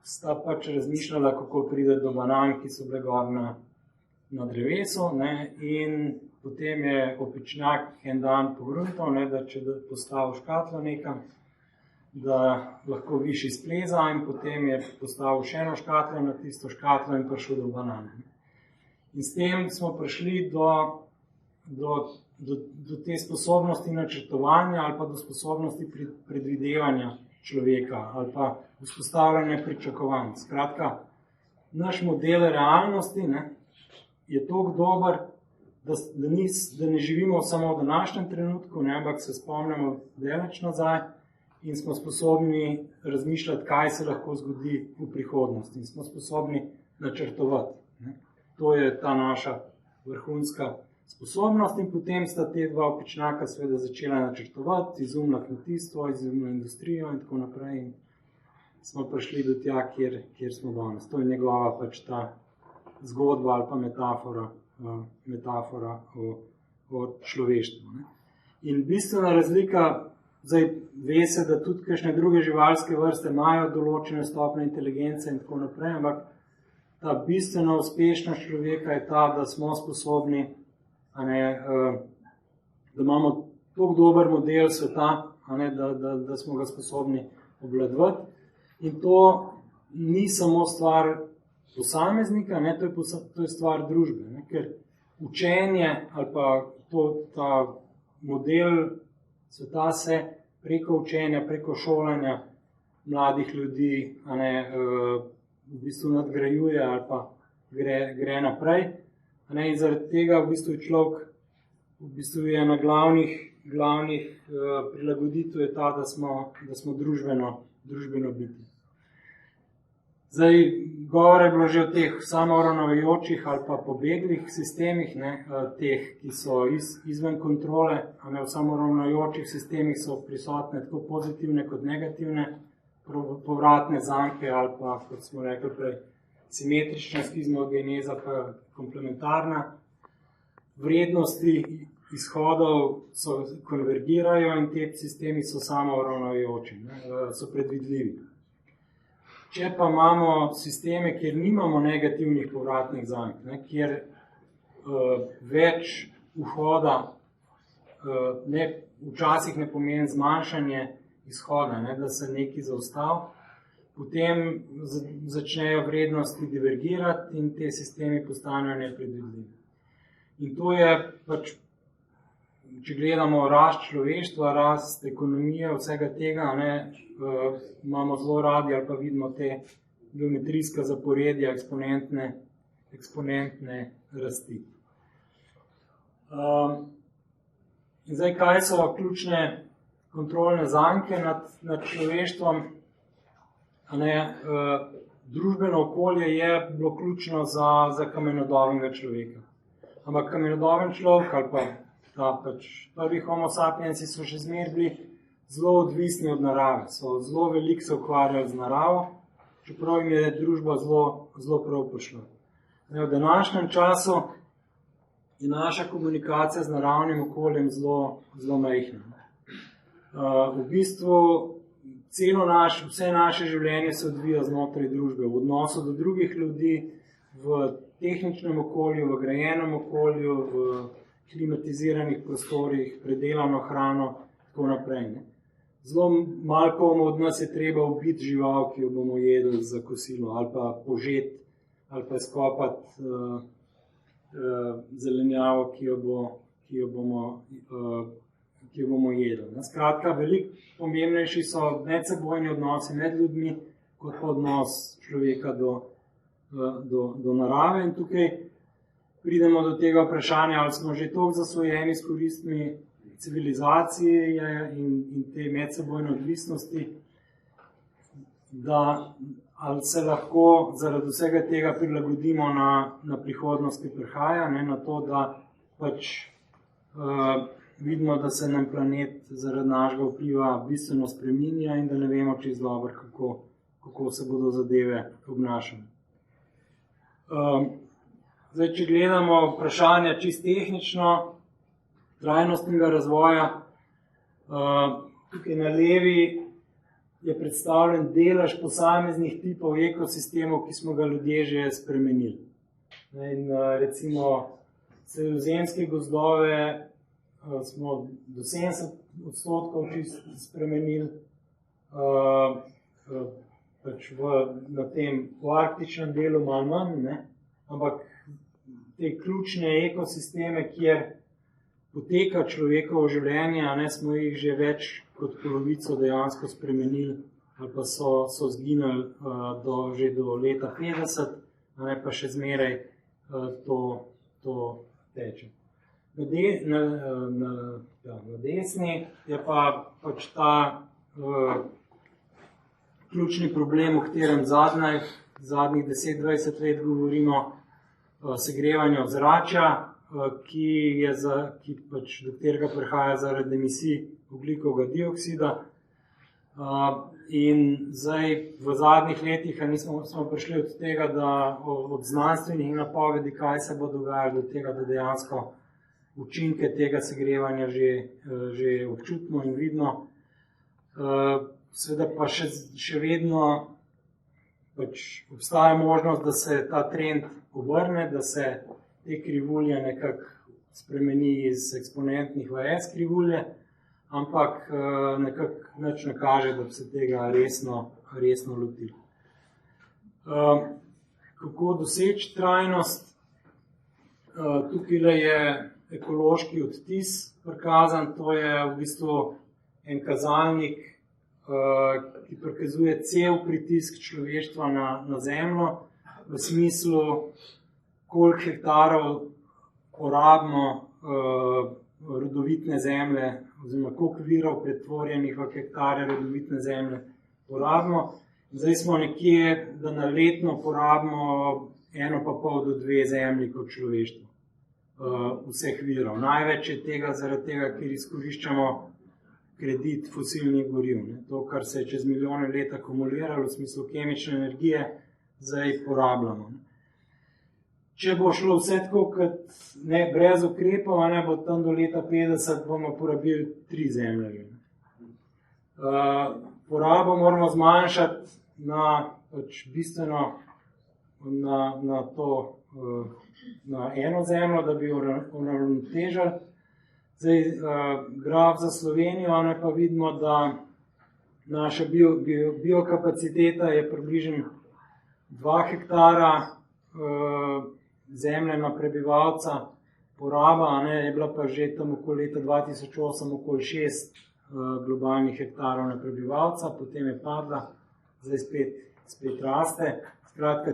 sta pač razmišljala, kako pride do banan, ki so bile gor na drevesu, in potem je opičnjak en dan pogruntal, da če postavi škatlo nekam, da lahko višji spleza, in potem je postavil še eno škatlo na tisto škatlo in prišel do banane. In s tem smo prišli do te sposobnosti načrtovanja ali pa do sposobnosti predvidevanja človeka ali pa vzpostavljanja pričakovanj. Skratka, naš model realnosti je toliko dober, da ne živimo samo v današnjem trenutku, ampak se spomnimo daleč nazaj in smo sposobni razmišljati, kaj se lahko zgodi v prihodnosti. In smo sposobni načrtovati. To je ta naša vrhunska sposobnost in potem sta te dva opičnjaka seveda začela načrtovati, izumila kmetijstvo, izumila industrijo in tako naprej. In smo prišli do tja, kjer smo danes. To je njegova pač ta zgodba ali pa metafora o človeštvu. In bistvena razlika, zdaj ve se, da tudi kakšne druge živalske vrste imajo določene stopnje inteligence in tako naprej, ampak ta bistvena uspešnost človeka je ta, da smo sposobni, da imamo tako dober model sveta, da smo ga sposobni obvladovati. In to ni samo stvar posameznika, to je stvar družbe. Ker učenje ali pa ta model sveta se preko učenja, preko šolanja mladih ljudi v bistvu nadgrajuje ali pa gre naprej. In zaradi tega v bistvu je človek, v bistvu je ena glavnih prilagoditev je ta, da smo družbeno biti. Zdaj, govor je bilo že o teh samouravnavajočih ali pa pobeglih sistemih, teh, ki so izven kontrole, v samouravnavajočih sistemih so prisotne tako pozitivne kot negativne povratne zanke ali pa, kot smo rekli prej, simetrična skizmogeneza pa komplementarna. Vrednosti izhodov konvergirajo in te sistemi so samouravnavajoči, so predvidljivi. Če pa imamo sisteme, kjer nimamo negativnih povratnih zank, kjer več vhoda včasih ne pomeni zmanjšanje izhoda, da se nekaj zaustavi, potem začnejo vrednosti divergirati in te sistemi postanejo nepredvidljivi. In to je pač, če gledamo rast človeštva, rast ekonomije, vsega tega, imamo zelo radi ali pa vidimo te geometrijska zaporedja, eksponentne rasti. In zdaj, kaj so ključne kontrolne zanke nad človeštvom? Družbeno okolje je bilo ključno za kamenodobnega človeka. Ampak kamenodoben človek ali pa prvi homo sapiensi so še zmeraj bili zelo odvisni od narave, so zelo veliko se ukvarjali z naravo, čeprav jim je družba zelo prav pošla. V današnjem času je naša komunikacija z naravnim okoljem zelo majhna. V bistvu vse naše življenje se odvija znotraj družbe, v odnosu do drugih ljudi, v tehničnem okolju, v grajenem okolju, v klimatiziranih prostorih, predelano hrano, tako naprej. Ne. Zelo malo komu od nas je treba ubiti žival, ki jo bomo jedli za kosilo, ali pa požeti, ali pa skopati zelenjavo, ki jo bomo jedli. Skratka, veliko pomembnejši so medsebojni odnosi med ljudmi, kot pa odnos človeka do narave. In tukaj pridemo do tega vprašanja, ali smo že toliko zasvojeni s koristmi civilizacije in te medsebojne odvisnosti, da ali se lahko zaradi vsega tega prilagodimo na prihodnost, ki prihaja, na to, da pač vidimo, da se nam planet zaradi našega vpliva bistveno spreminja in da ne vemo čisto dobro, kako se bodo zadeve obnašale. Zdaj, če gledamo vprašanja čisto tehnično, trajnostnega razvoja, tukaj na levi je predstavljen delež posameznih tipov ekosistemov, ki smo ga ljudje že spremenili. In recimo sredozemske gozdove smo do 70% čisto spremenili, pač v arktičnem delu malo manj, ampak te ključne ekosisteme, kjer poteka človekovo življenje, smo jih že več kot polovico dejansko spremenili, ali pa so zginili že do leta 50, pa še zmeraj to teče. Na desni je pa pač ta ključni problem, o katerem zadnjih 10-20 let govorimo, segrevanje ozračja, ki pač do katerega prihaja zaradi emisij ogljikovega dioksida. In zdaj v zadnjih letih smo prišli od tega, od znanstvenih napovedi, kaj se bo dogajalo, do tega, da dejansko učinke tega segrevanja že občutno in vidno. Seveda pa še vedno pač obstaja možnost, da se ta trend obrne, da se te krivulje nekako spremeni iz eksponentnih v S krivulje, ampak nekako nič ne kaže, da bi se tega resno lotili. Kako doseči trajnost? Tukaj je ekološki odtis prikazan, to je v bistvu en kazalnik, ki prikazuje cel pritisk človeštva na Zemljo, v smislu, koliko hektarov porabimo rodovitne zemlje, oziroma koliko virov pretvorjenih v hektarje rodovitne zemlje porabimo. Zdaj smo nekje, da na letno porabimo 1,5 do 2 zemlji kot človeštvo vseh virov. Največ je tega zaradi tega, ker izkoriščamo kredit fosilnih goriv. To, kar se je čez milijone let akumuliralo v smislu kemične energije, zdaj porabljamo. Če bo šlo vse tako, brez ukrepov, bo tam do leta 50 bomo porabili 3 zemlje. Porabo moramo zmanjšati bistveno na eno zemljo, da bi jo uravnotežili. Zdaj, graf za Slovenijo, pa vidimo, da naša biokapaciteta je približno 2 hektara zemlje na prebivalca, poraba je bila pa že tam okoli leta 2008 okoli 6 globalnih hektarov na prebivalca, potem je padla, zdaj spet raste. Skratka,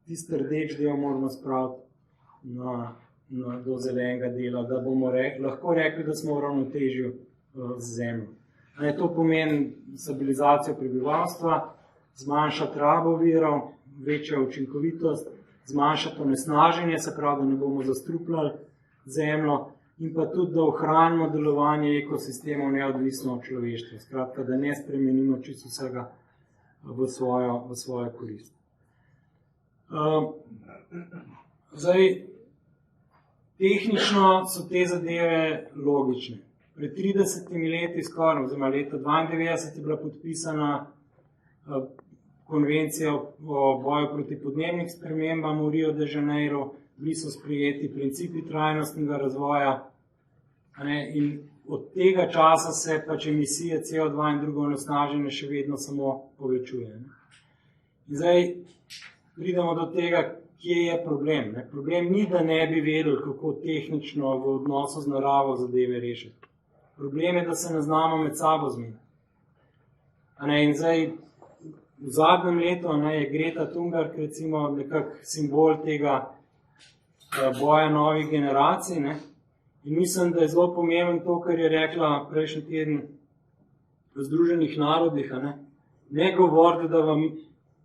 tisti rdeč del moramo spraviti do zelenega dela, da bomo lahko rekli, da smo v ravnotežju z Zemljo. To pomeni stabilizacijo prebivalstva, zmanjšati rabo virov, večja učinkovitost, zmanjšati onesnaženje, se pravi, da ne bomo zastrupljali Zemljo, in pa tudi, da ohranimo delovanje ekosistemov neodvisno od človeštva. Skratka, da ne spremenimo čisto vsega v svojo korist. Zdaj, tehnično so te zadeve logične. Pred 30 leti skoraj, oziroma leta 1992 je bila podpisana konvencija o boju proti podnebnim spremembam v Rio de Janeiro, bili so sprejeti principi trajnostnega razvoja, in od tega časa se pač emisije CO2 in drugo onesnaženje še vedno samo povečuje. In zdaj pridemo do tega, kje je problem. Problem ni, da ne bi vedeli, kako tehnično v odnosu z naravo zadeve rešiti. Problem je, da se ne znamo med sabo zmeniti. In zdaj v zadnjem letu je Greta Thunberg recimo nekak simbol tega boja novih generacij. In mislim, da je zelo pomembno to, kar je rekla prejšnji teden v Združenih narodih. Ne govorite,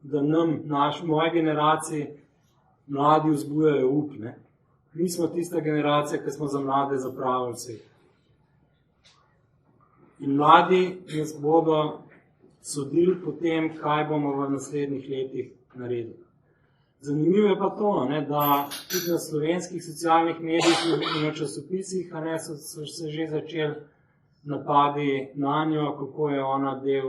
da nam, moje generacije, mladi vzbujajo up. Mi smo tista generacija, ki smo za mlade zapravili svet. In mladi nas bodo sodili po tem, kaj bomo v naslednjih letih naredili. Zanimivo je pa to, da tudi na slovenskih socialnih medijih in na časopisih so se že začeli napadi na njo, kako je ona del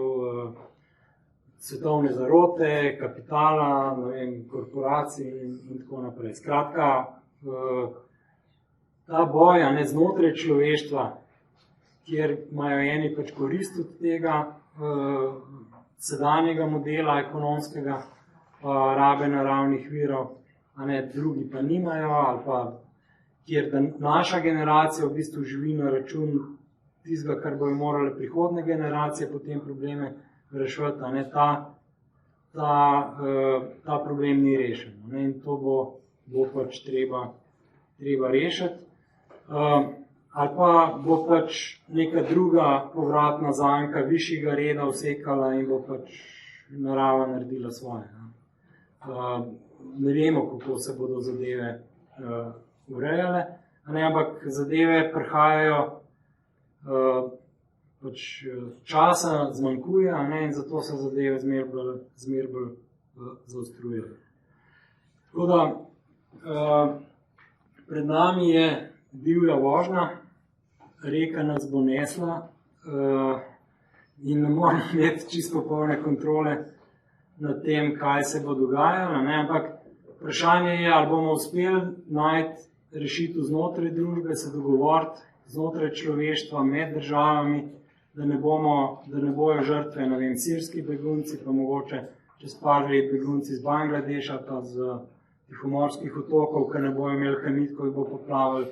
svetovne zarote, kapitala, korporacij in tako naprej. Skratka, ta boj znotraj človeštva, kjer imajo eni pač korist od tega sedanjega modela ekonomskega rabe naravnih virov, drugi pa nimajo, ali pa kjer naša generacija v bistvu živi na račun tistega, kar bojo morale prihodne generacije potem probleme reševati, ta problem ni rešen. In to bo pač treba rešiti. Ali pa bo pač neka druga povratna zanka višjega reda vsekala in bo pač narava naredila svoje. Ne vemo, kako se bodo zadeve urejale, ampak zadeve prihajajo, pač časa zmanjkuje, in zato se zadeve zmer bolj zaostrujejo. Tako da pred nami je divja vožnja, reka nas bo nesla in ne moramo imeti čisto popolne kontrole nad tem, kaj se bo dogajalo, ampak vprašanje je, ali bomo uspeli najti rešitev znotraj družbe, se dogovoriti znotraj človeštva, med državami, da ne bojo žrtve, sirski begunci, pa mogoče čez par let begunci iz Bangladeša, pa z Tihomorskih otokov, ki ne bojo imeli kamit, ko jih bo poplavili,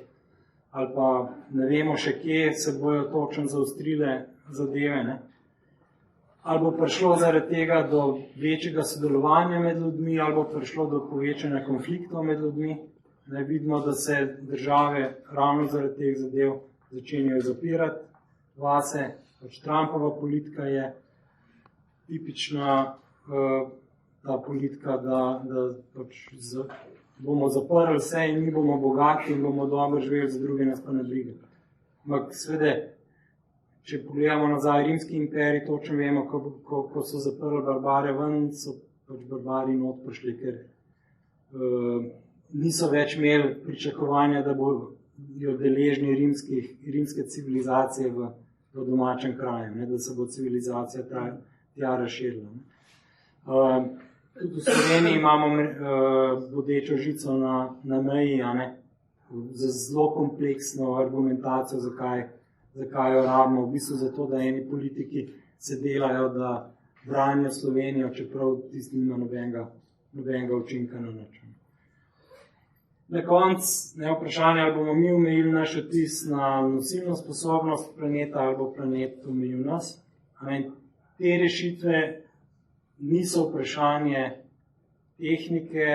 ali pa ne vemo še kje se bojo točno zaostrile zadeve. Ali bo prišlo zaradi tega do večjega sodelovanja med ljudmi, ali bo prišlo do povečanja konfliktov med ljudmi. Vidimo, da se države ravno zaradi teh zadev začenjajo zapirati vase. Trumpova politika je tipična ta politika, da bomo zaprli vse in mi bomo bogati in bomo dobro živeli, za druge nas pa ne briga. Ampak seveda, če pogledamo nazaj rimski imperij, točno vemo, ko so zaprli barbare ven, so pač barbari not prišli, ker niso več imeli pričakovanja, da bodo deležni rimske civilizacije v domačem kraju, da se bo civilizacija tja razširila. Tudi v Sloveniji imamo bodečo žico na meji, z zelo kompleksno argumentacijo, zakaj jo rabimo, v bistvu zato, da eni politiki se delajo, da branijo Slovenijo, čeprav tisti nima nobenega učinka na nič. Na koncu vprašanje, ali bomo mi omejili naš vtis na nosilno sposobnost planeta, ali bo planet omejil nas. Te rešitve niso vprašanje tehnike,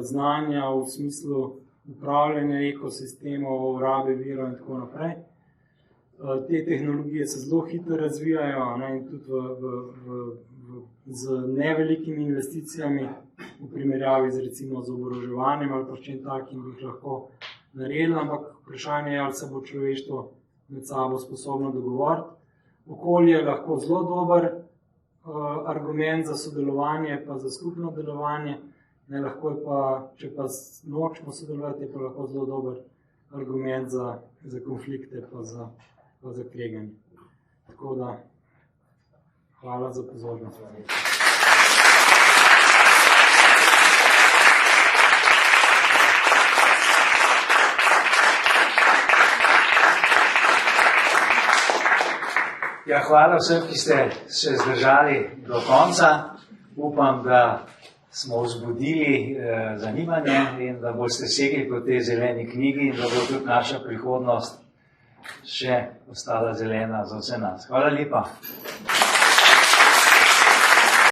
znanja v smislu upravljanja ekosistemov, rabe virov in tako naprej. Te tehnologije se zelo hitro razvijajo in tudi z nevelikimi investicijami v primerjavi z recimo z oboroževanjem ali pa s čim takim bi jih lahko naredili, ampak vprašanje je, ali se bo človeštvo med sabo sposobno dogovoriti. Okolje je lahko zelo dober argument za sodelovanje pa za skupno delovanje, lahko je pa, če pa nočemo sodelovati, je pa lahko zelo dober argument za konflikte pa za pa za kreganje. Tako da, hvala za pozornost. Ja, hvala vsem, ki ste se zdržali do konca. Upam, da smo vzbudili zanimanje in da boste segli po tej zeleni knjigi in da bo tudi naša prihodnost še ostala zelena za vse nas. Hvala lepa.